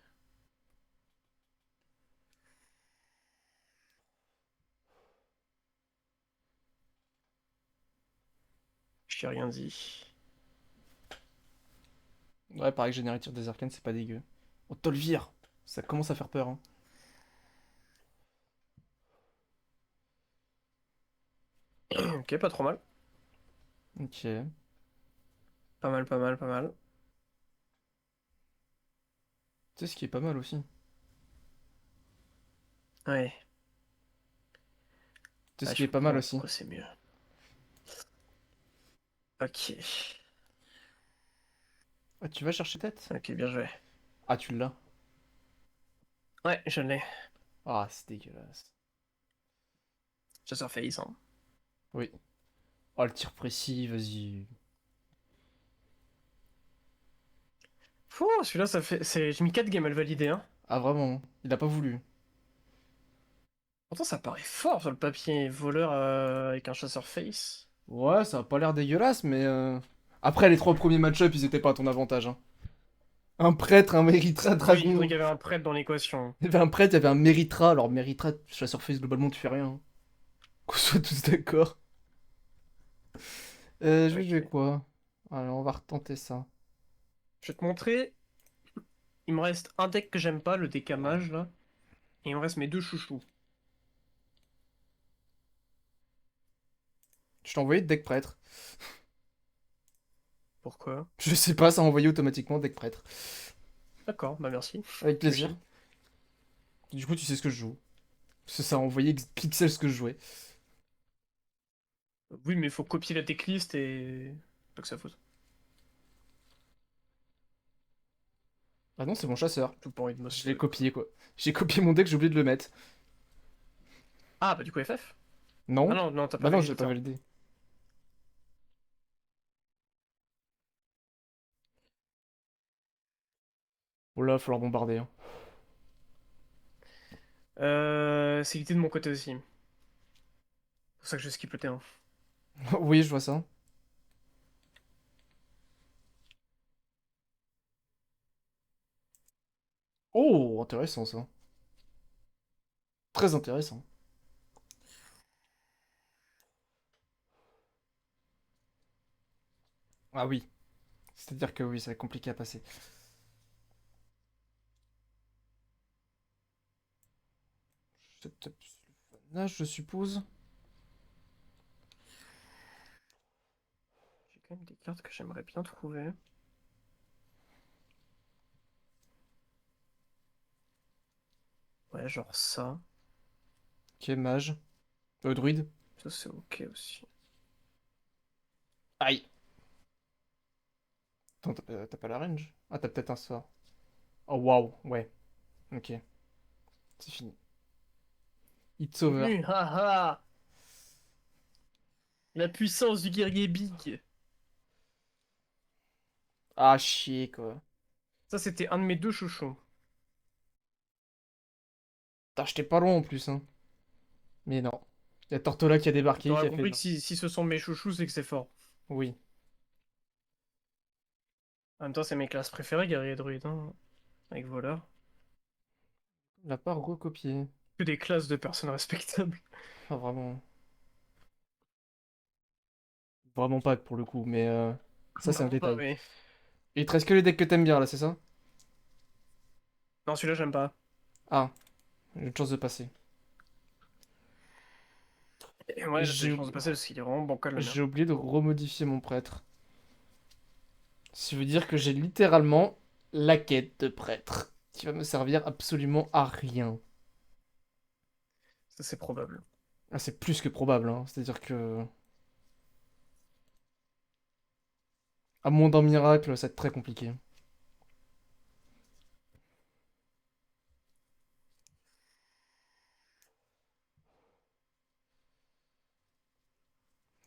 Je t'ai rien dit. Ouais, pareil que Générateur des Arcanes, c'est pas dégueu. Oh, Tolvir! Ça commence à faire peur, hein. Ok, pas trop mal. Ok. Pas mal, pas mal, pas mal. Tu sais ce qui est pas mal aussi? Ouais. Tu sais ce Ah, qui je est pas mal comprends aussi? pourquoi c'est mieux. Ok. Ah, tu vas chercher tête? Ok, bien joué. Ah, tu l'as. Ouais, je l'ai. Ah, c'est dégueulasse. Chasseur face, hein. Oui. Oh, le tir précis, vas-y. Fou, celui-là, ça fait. J'ai mis 4 games à le valider, hein. Ah, vraiment, il a pas voulu. Pourtant, ça paraît fort sur le papier. Voleur avec un chasseur face. Ouais, ça a pas l'air dégueulasse, mais après, les trois premiers match-up, ils étaient pas à ton avantage, hein. Un prêtre, un Méritra, Oui, c'est vrai dragon. qu'il y avait un prêtre dans l'équation. Il y avait un prêtre, il y avait un Méritra. Alors, Méritra, chasseur face, globalement, tu fais rien. Hein. Qu'on soit tous d'accord. Je vais jouer Ok. quoi? Alors, on va retenter ça. Je vais te montrer. Il me reste un deck que j'aime pas, le décamage, là. Et il me reste mes deux chouchous. Je t'ai envoyé deck prêtre. Pourquoi? Je sais pas, ça a envoyé automatiquement deck prêtre. D'accord, bah merci. Avec plaisir. Yoshi. Du coup, tu sais ce que je joue. Parce que ça a envoyé pixel ce que je jouais. Oui, mais il faut copier la decklist et. Pas que ça faute. Ah non, c'est mon chasseur. Tout pas envie de me Je l'ai spoil, quoi. copié, quoi. J'ai copié mon deck, j'ai oublié de le mettre. Ah, bah du coup, FF? Ah Non? non, non, t'as pas Bah non, je validé l'ai le pas terme. validé. Oh là, il va falloir bombarder. Hein. C'est l'idée de mon côté aussi. C'est pour ça que je skip le terrain. Oui, je vois ça. Oh, intéressant ça. Très intéressant. Ah oui. C'est-à-dire que oui, ça va être compliqué à passer. C'est peut-être le fanage, je suppose. J'ai quand même des cartes que j'aimerais bien trouver. Ouais, genre ça. Ok, mage. Druide. Ça, c'est ok aussi. Aïe. Attends, t'as pas la range? Ah, t'as peut-être un sort. Oh, waouh. Ouais. Ok. C'est fini. It's over. Haha! La puissance du guerrier big! Ah, chier, quoi. Ça, c'était un de mes deux chouchous. Putain, j'étais pas loin en plus, hein. Mais non. Il y a Tortola qui a débarqué, qui T'auras a fait compris que genre. si ce sont mes chouchous, c'est que c'est fort. Oui. En même temps, c'est mes classes préférées, guerrier druide, hein, avec voleur. Il a pas recopié. Que des classes de personnes respectables. Ah, vraiment. Vraiment pas pour le coup, mais ça c'est un Vraiment pas, détail. mais... Il te reste que les decks que t'aimes bien là, c'est ça? Non, celui-là, j'aime pas. Ah, j'ai une chance de passer. Et ouais, là, t'as des J'ai chances de passer parce qu'il est vraiment bancal, le mien. j'ai oublié de remodifier mon prêtre. Ce qui veut dire que j'ai littéralement la quête de prêtre, qui va me servir absolument à rien. Ça, c'est probable. Ah, c'est plus que probable, hein. C'est-à-dire que, à moins d'un miracle, ça va être très compliqué.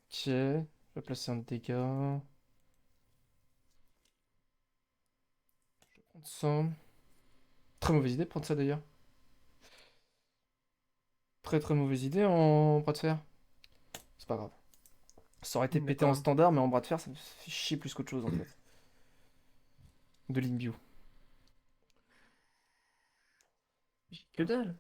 Ok, je vais placer un dégât. Prendre ça. Très mauvaise idée de prendre ça d'ailleurs. Très très mauvaise idée en bras de fer. C'est pas grave. Ça aurait été pété en D'accord. standard, mais en bras de fer, ça me fait chier plus qu'autre chose en fait. De l'Inbio. Que dalle.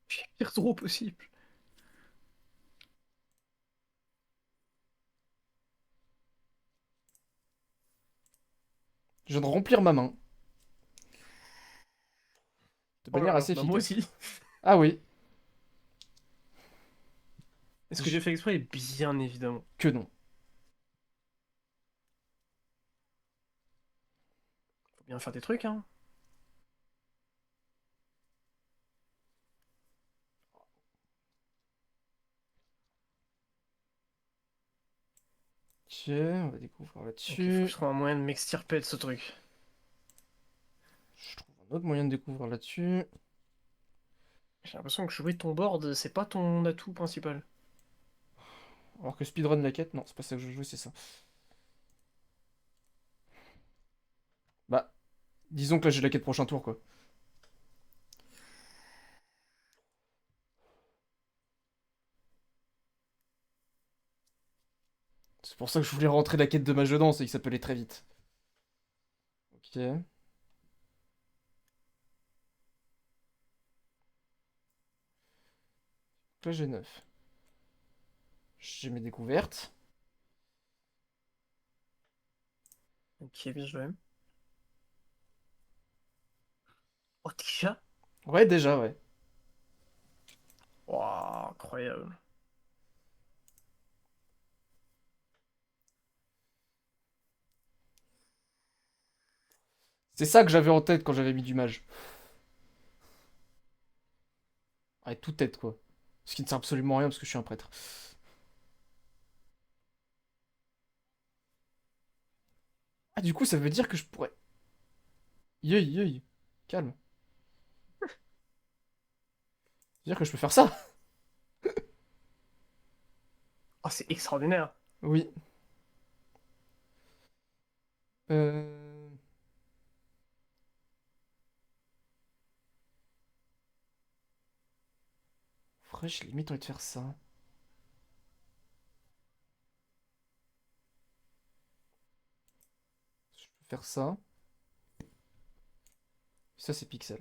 J'ai pire trop possible. Je viens de remplir ma main de Oh là manière là, assez bah moi efficace. aussi. Ah oui, Est-ce que j'ai je- fait exprès? Bien évidemment. que non. Faut bien faire des trucs, hein. Ok, on va découvrir Ok, faut que là-dessus. je trouve un moyen de m'extirper de ce truc. Je trouve un autre moyen de découvrir là-dessus. J'ai l'impression que jouer ton board, c'est pas ton atout principal. Alors que speedrun la quête, non, c'est pas ça que je joue, c'est ça. Bah, disons que là j'ai la quête prochain tour quoi. C'est pour ça que je voulais rentrer la quête de mage dedans, c'est que ça peut aller très vite. Ok. Là j'ai 9. J'ai mes découvertes. Ok, bien joué. Oh, déjà? Ouais, déjà, ouais. Waouh, incroyable. C'est ça que j'avais en tête quand j'avais mis du mage. Ouais, toute tête quoi. Ce qui ne sert absolument à rien parce que je suis un prêtre. Ah, du coup, ça veut dire que je pourrais. Yeuy, yeuy. Calme. Ça veut dire que je peux faire ça. Oh, c'est extraordinaire. Oui. Euh... Vrai, j'ai limite envie de faire ça. Je peux faire ça. Ça, c'est pixel.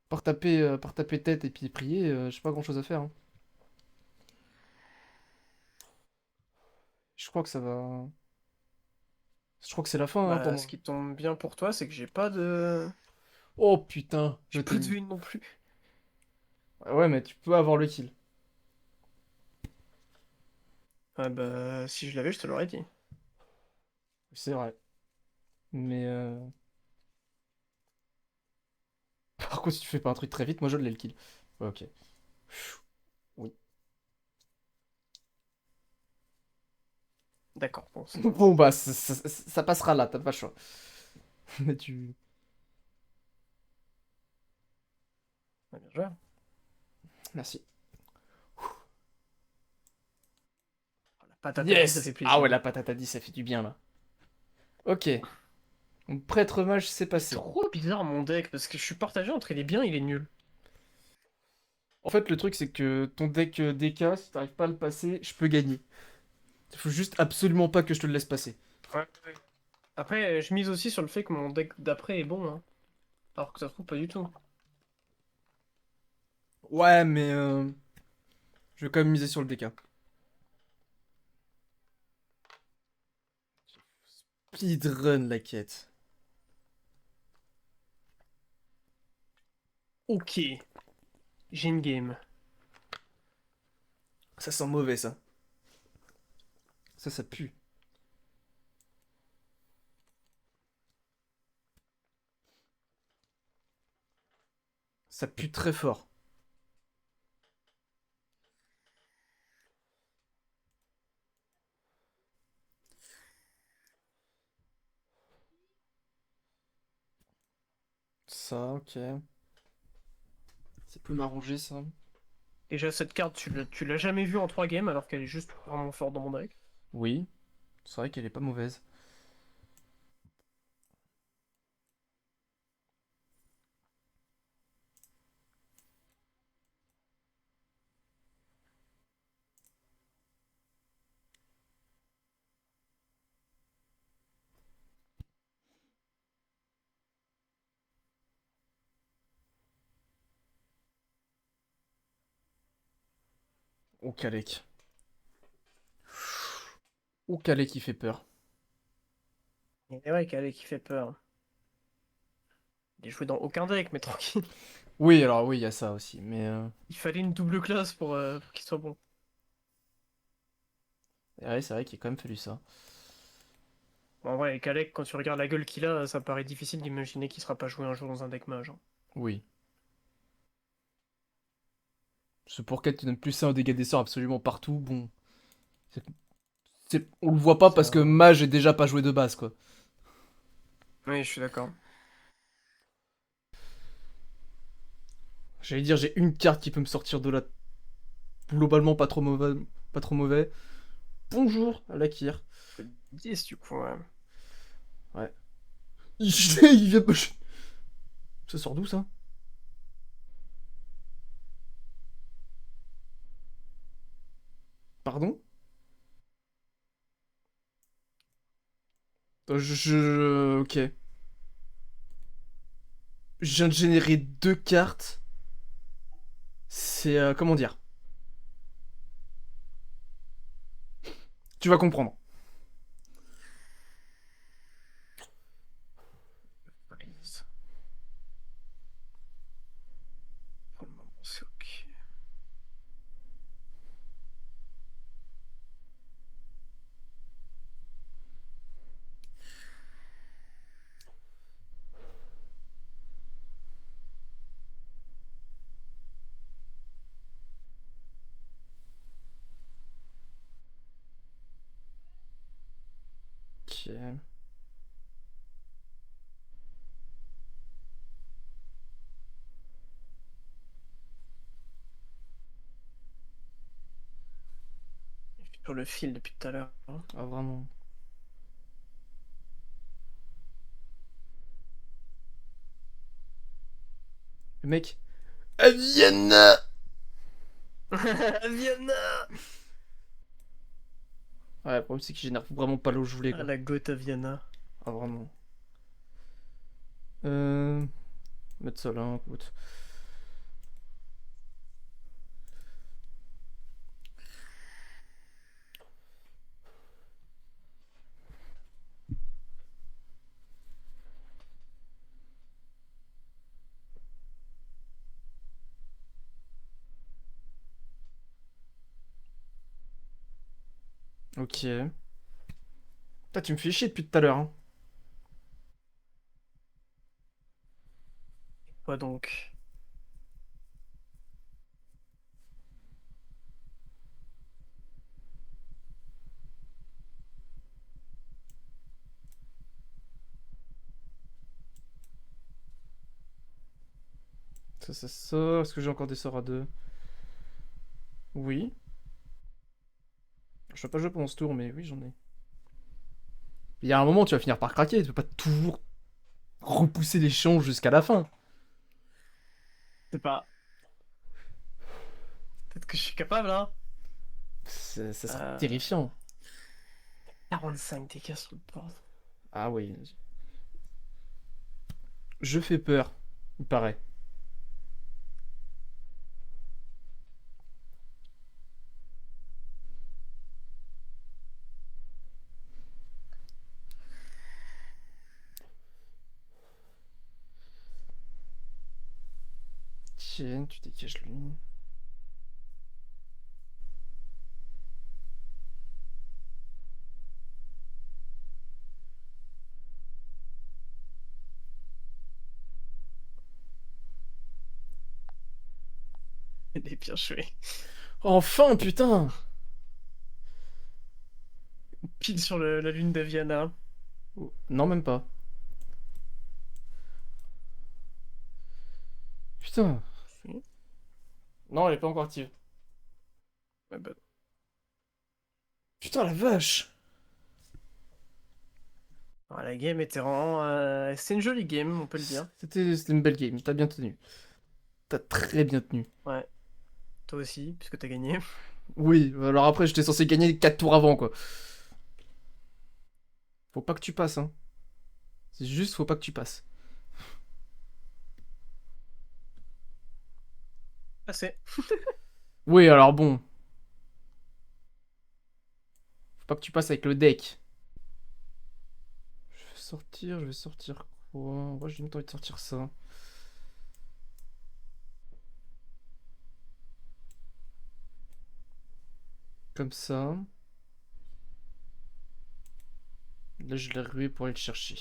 Par taper tête et puis prier, j'ai pas grand chose à faire, hein. Je crois que ça va. Je crois que c'est la fin, hein, pour Bah, ce moi. qui tombe bien pour toi, c'est que j'ai pas de... Oh putain, je J'ai t'ai pas de mis. win non plus. Ouais, mais tu peux avoir le kill. Ah bah, si je l'avais, je te l'aurais dit. C'est vrai. Mais par contre, si tu fais pas un truc très vite, moi je l'ai le kill. Ouais, ok. Oui. D'accord, bon, c'est bon. Bon, bah, ça passera là, t'as pas le choix. Mais tu. Ah, bien joué. Merci. Oh, la patate à 10, ça Yes! fait Ah plaisir, ouais, hein. la patate à 10, ça fait du bien là. Ok. Donc, prêtre mage, c'est C'est passé. trop bizarre mon deck parce que je suis partagé entre il est bien et il est nul. En fait, le truc, c'est que ton deck DK, si t'arrives pas à le passer, je peux gagner. Il faut juste absolument pas que je te le laisse passer. Ouais, ouais. Après, je mise aussi sur le fait que mon deck d'après est bon, hein. Alors que ça se trouve pas du tout. Ouais, mais je vais quand même miser sur le DK. Speedrun la quête. Ok, j'ai une game. Ça sent mauvais, ça. Ça pue. Ça pue très fort. Ça, ok. Ça peut m'arranger, ça. Déjà, cette carte, tu l'as jamais vue en 3 games alors qu'elle est juste vraiment forte dans mon deck. Oui, c'est vrai qu'elle est pas mauvaise. Oh, Kalek. Oh, Kalek qui fait peur. Et ouais, qui fait peur. Il est joué dans aucun deck, mais tranquille. Oui, alors oui, il y a ça aussi, mais... Il fallait une double classe pour qu'il soit bon. ouais, c'est vrai qu'il a quand même fallu ça. Bon, en vrai, Kalec, quand tu regardes la gueule qu'il a, ça paraît difficile d'imaginer qu'il sera pas joué un jour dans un deck mage, hein. Oui. Ce pour quel tu donnes plus ça en dégâts des sorts absolument partout, bon... c'est- on le voit pas C'est parce que un... mage est déjà pas joué de base, quoi. Oui, je suis d'accord. J'allais dire, j'ai une carte qui peut me sortir de là. Globalement, pas trop mauvais. Pas trop mauvais. Bonjour, à la Kir. 10 du coup, ouais. Ouais. Il vient... Ça sort d'où, ça? Pardon? Ok. Je viens de générer deux cartes. C'est... comment dire? Tu vas comprendre. Freeze. Pour le moment, c'est ok. Ok. Je suis sur le fil depuis tout à l'heure, hein. Ah, vraiment. Le mec... Vienna. Vienna! Ouais, le problème c'est qu'il génère vraiment pas l'eau que je voulais, Ah, quoi. la Gotha Vienna. Ah, vraiment. Euh... Mettre ça là, écoute. Ok. Putain, tu me fais chier depuis tout à l'heure, hein. Quoi donc? Ça sort. Est-ce que j'ai encore des sorts à deux? Oui. Je vais pas jouer pendant ce tour, mais oui, j'en ai. Il y a un moment, tu vas finir par craquer. Tu peux pas toujours repousser l'échange jusqu'à la fin. C'est pas. Peut-être que je suis capable, hein. Ça serait Euh... terrifiant. 45 dégâts sur le board. Ah oui. Je fais peur, il paraît. Tiens, tu dégages lui. Elle est bien jouée. Enfin, putain! Pile sur la lune d'Aviana. Oh, non, même pas. Putain. Si. Non, elle est pas encore active. Ouais, bah, Putain, la vache! la game était vraiment. C'est une jolie game, on peut le dire. C'était une belle game, t'as bien tenu. T'as très bien tenu. Ouais. Toi aussi, puisque t'as gagné. Oui, alors après, j'étais censé gagner 4 tours avant, quoi. Faut pas que tu passes, hein. C'est juste, faut pas que tu passes. Assez. Oui, alors bon. Faut pas que tu passes avec le deck. Je vais sortir quoi? Moi, j'ai même pas envie de sortir ça. Comme ça. Là, je l'ai rué pour aller le chercher.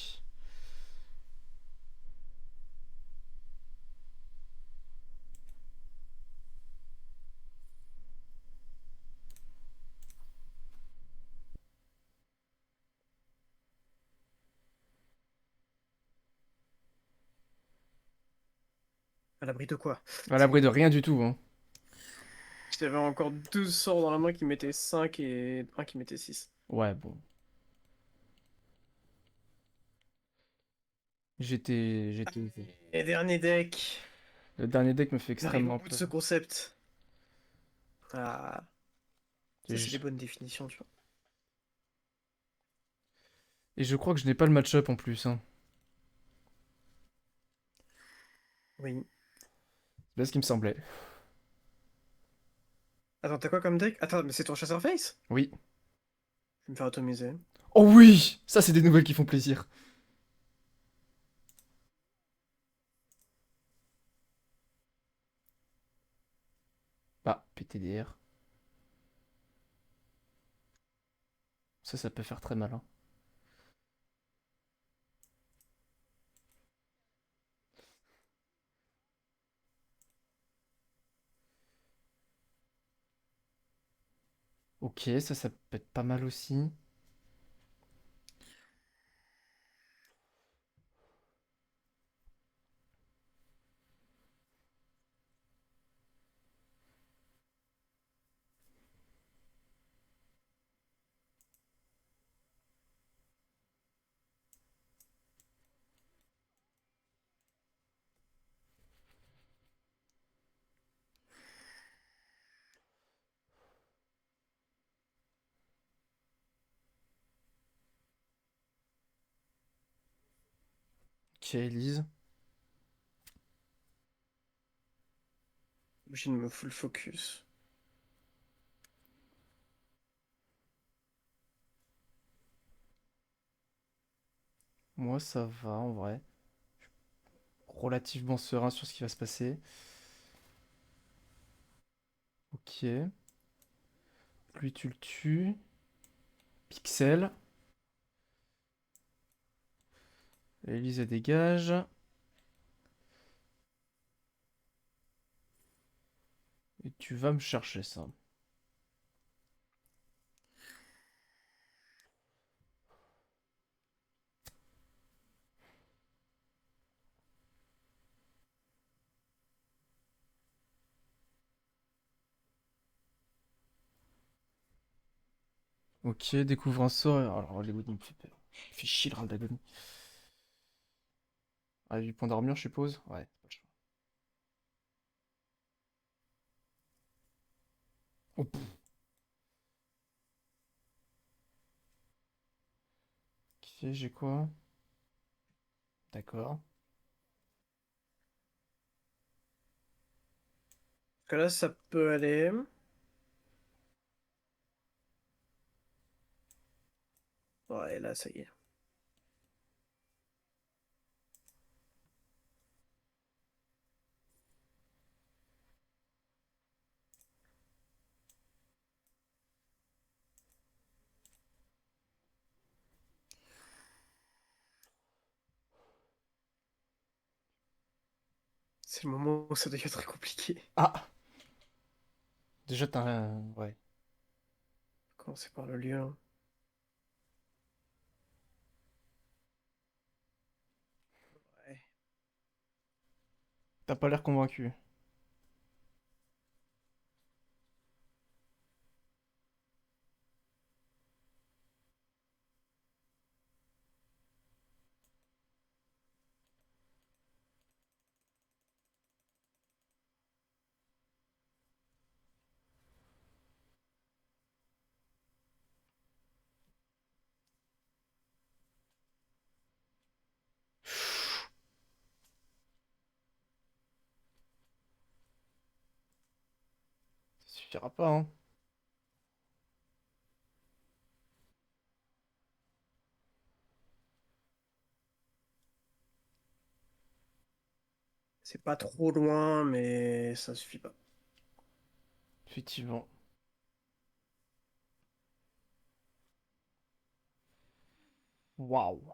À l'abri de quoi? À l'abri de rien du tout, hein. J'avais encore 12 sorts dans la main qui mettaient 5 et un qui mettait 6. Ouais, bon. J'étais. Et dernier deck. Le dernier deck me fait On arrive au extrêmement bout de peur. ce concept. Ah, ça c'est des Et bonnes définitions, tu vois. je crois que je n'ai pas le match-up en plus, hein. Oui. C'est bien ce qui me semblait. Attends, t'as quoi comme deck? Attends, mais c'est ton chasseur face? Oui. Je vais me faire atomiser. Oh oui! Ça, c'est des nouvelles qui font plaisir. Bah, PTDR. Ça peut faire très mal, hein. Ok, ça peut être pas mal aussi. Ok, Elise. Obligé de me full focus. Moi, ça va en vrai. Relativement serein sur ce qui va se passer. Ok. Lui, tu le tues. Pixel. Elise, elle dégage. Et tu vas me chercher ça. Ok, découvre un sort. Alors, l'agonie me fait peur. Il fait chier le ras d'agonie. Ah, 8 points d'armure, je suppose. Ouais, pas le choix. Oh, pff, ok, j'ai quoi? D'accord. Que là, ça peut aller. Ouais, là, ça y est. C'est le moment où ça devient très compliqué. Ah! Déjà, t'as un... Ouais. Commencer par le lieu, hein. Ouais. T'as pas l'air convaincu. Ça suffira pas, hein. C'est pas trop loin, mais ça suffit pas. Effectivement. Waouh.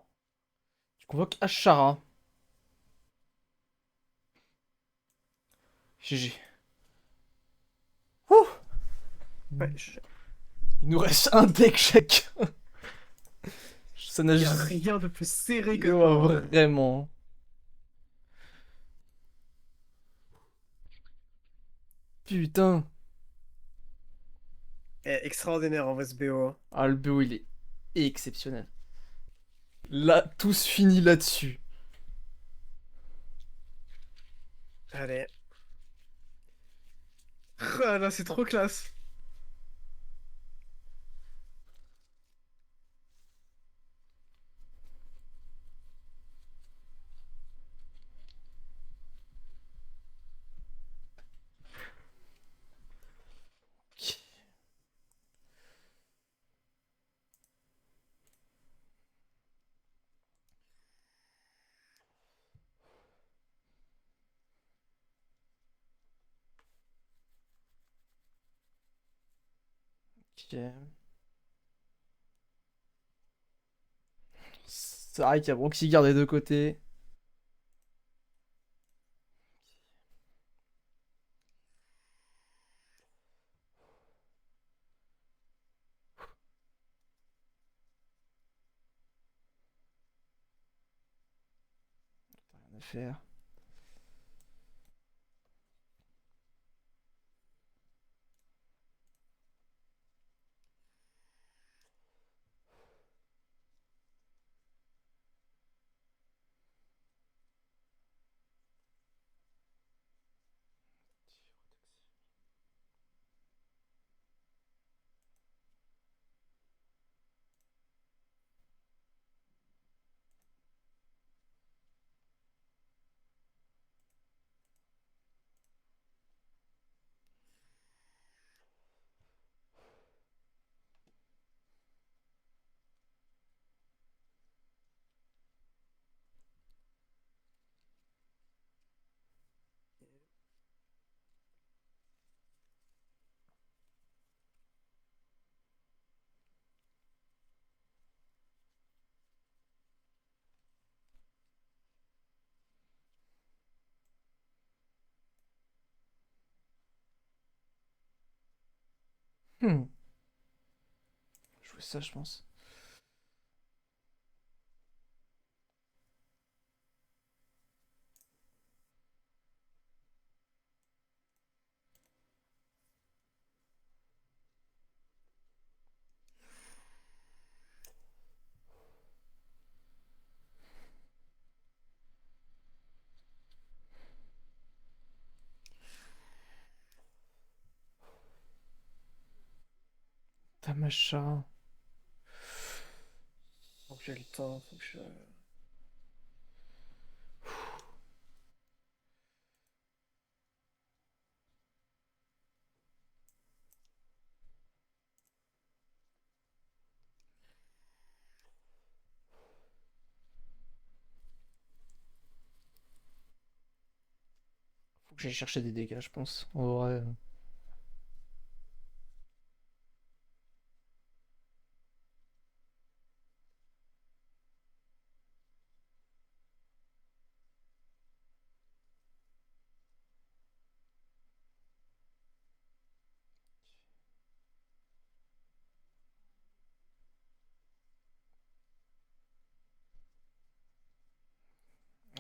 Tu convoques Ashara. GG. Ouh! Ouais, Il nous reste un deck chacun. Ça n'a y a juste... rien de plus serré que ça, Ouais, hein. vraiment. Putain. Extraordinaire en vrai ce BO, hein. Ah, le BO, il est exceptionnel. Là, tout se finit là-dessus. Allez. Ah là, c'est trop classe. Ok. C'est vrai qu'il y a Broxygar des deux côtés. Rien à faire. Hmm. Jouer ça, je pense. Tamacha. Faut que j'ai le temps, faut que je... Faut que j'aille chercher des dégâts, je pense. En vrai.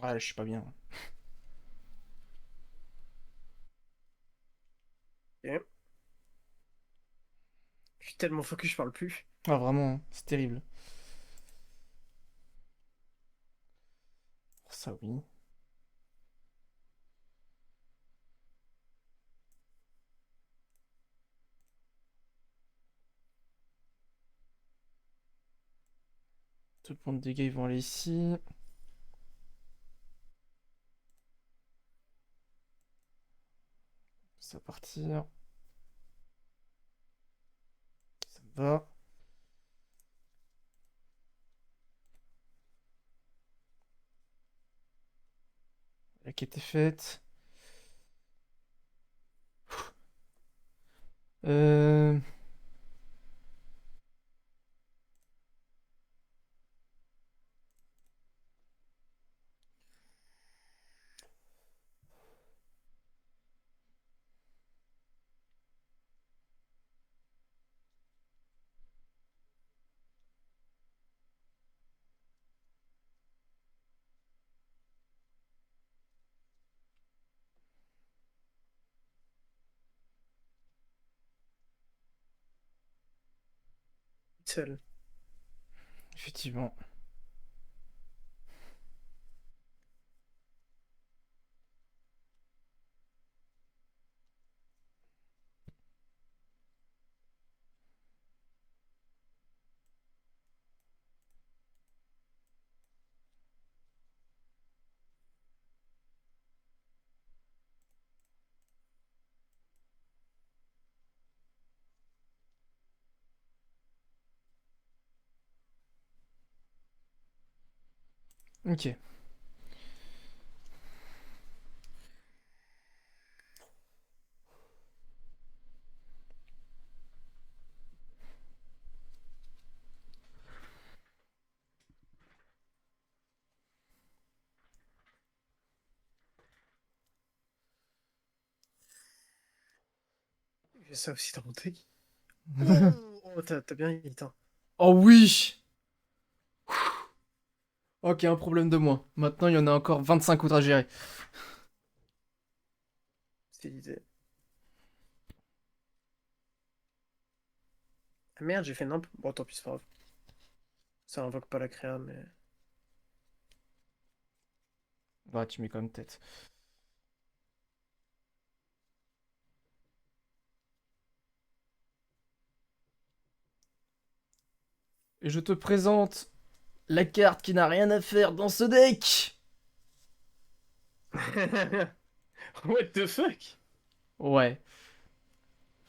Ouais, je suis pas bien. Ok. Je suis tellement focus, je parle plus. Ah, vraiment, hein, c'est terrible. Oh, ça, oui. Tout le point de dégâts, ils vont aller ici. Ça va partir. Ça va. La quête est faite. Euh... Seul. Effectivement. Ok. J'ai ça aussi dans mon deck. Oh, t'as bien hit, hein. Oh oui! Ok, un problème de moins. Maintenant, il y en a encore 25 autres à gérer. C'est l'idée. Ah merde, j'ai fait nimp. Bon, tant pis, c'est pas grave. Ça invoque pas la créa, mais... Bah, tu mets quand même tête. Et je te présente la carte qui n'a rien à faire dans ce deck! What the fuck? Ouais.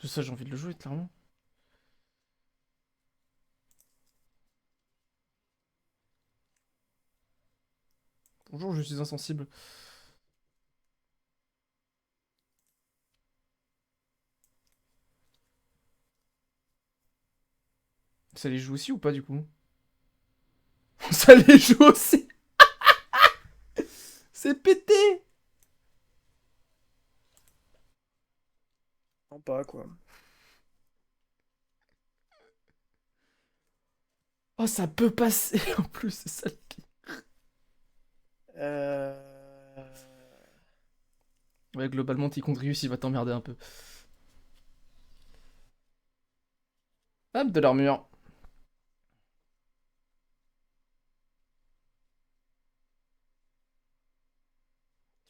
C'est ça, j'ai envie de le jouer, clairement. Bonjour, je suis insensible. Ça les joue aussi ou pas, du coup? Ça les joue aussi! C'est pété! Non, pas, quoi. Oh, ça peut passer en plus, c'est ça le pire. Euh... Ouais, globalement, Ticondrius, il va t'emmerder un peu. Hop, de l'armure.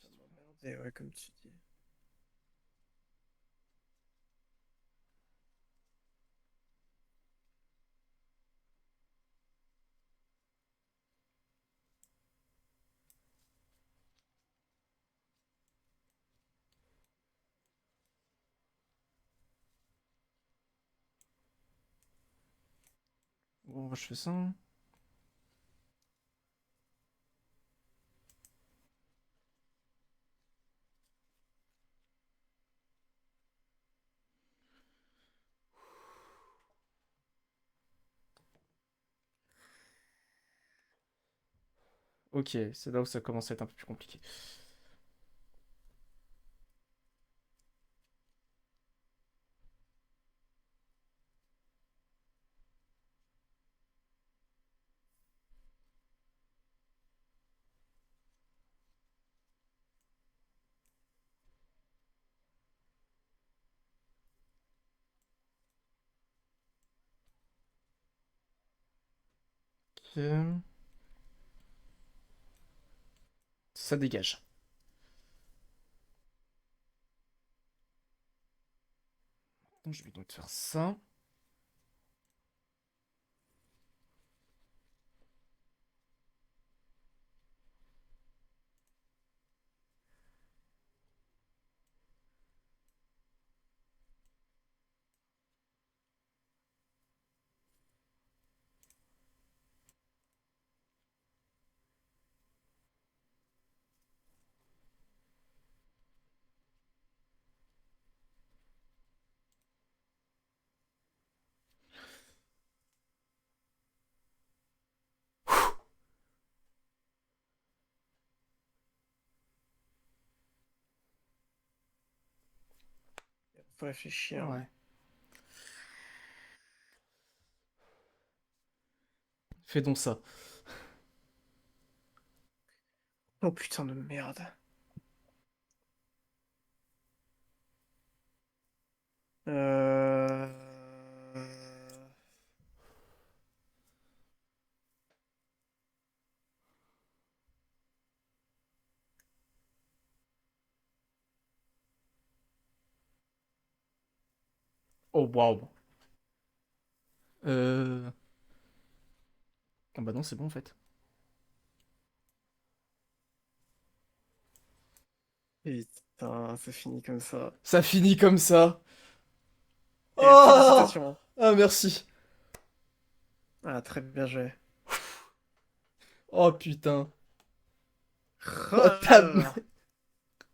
Ça m'emmerdait, ouais, comme tu dis. Bon, je fais ça. Ok, c'est là où ça commence à être un peu plus compliqué. Ok. Ça dégage. Donc, je vais donc faire ça. Faut réfléchir. Ouais. Fais donc ça. Oh putain de merde. Euh... Oh, waouh. Ah bah non, c'est bon en fait. Putain, c'est fini comme ça. Ça finit comme ça. Et Oh. félicitations. Ah, merci. Ah, très bien joué. Oh putain. Oh Oh, là tab. là.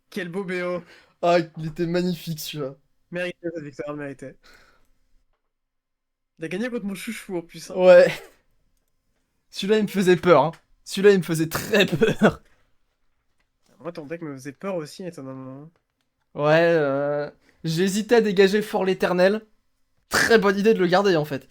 Quel beau BO. Ah, il était magnifique celui-là. Mérité cette victoire, mérité. Il a gagné contre mon chouchou en plus. Hein. Ouais. Celui-là, il me faisait peur. Hein. Celui-là, il me faisait très peur. Moi, ton deck me faisait peur aussi, étonnamment. Ouais, j'hésitais à dégager Fort l'Éternel. Très bonne idée de le garder en fait.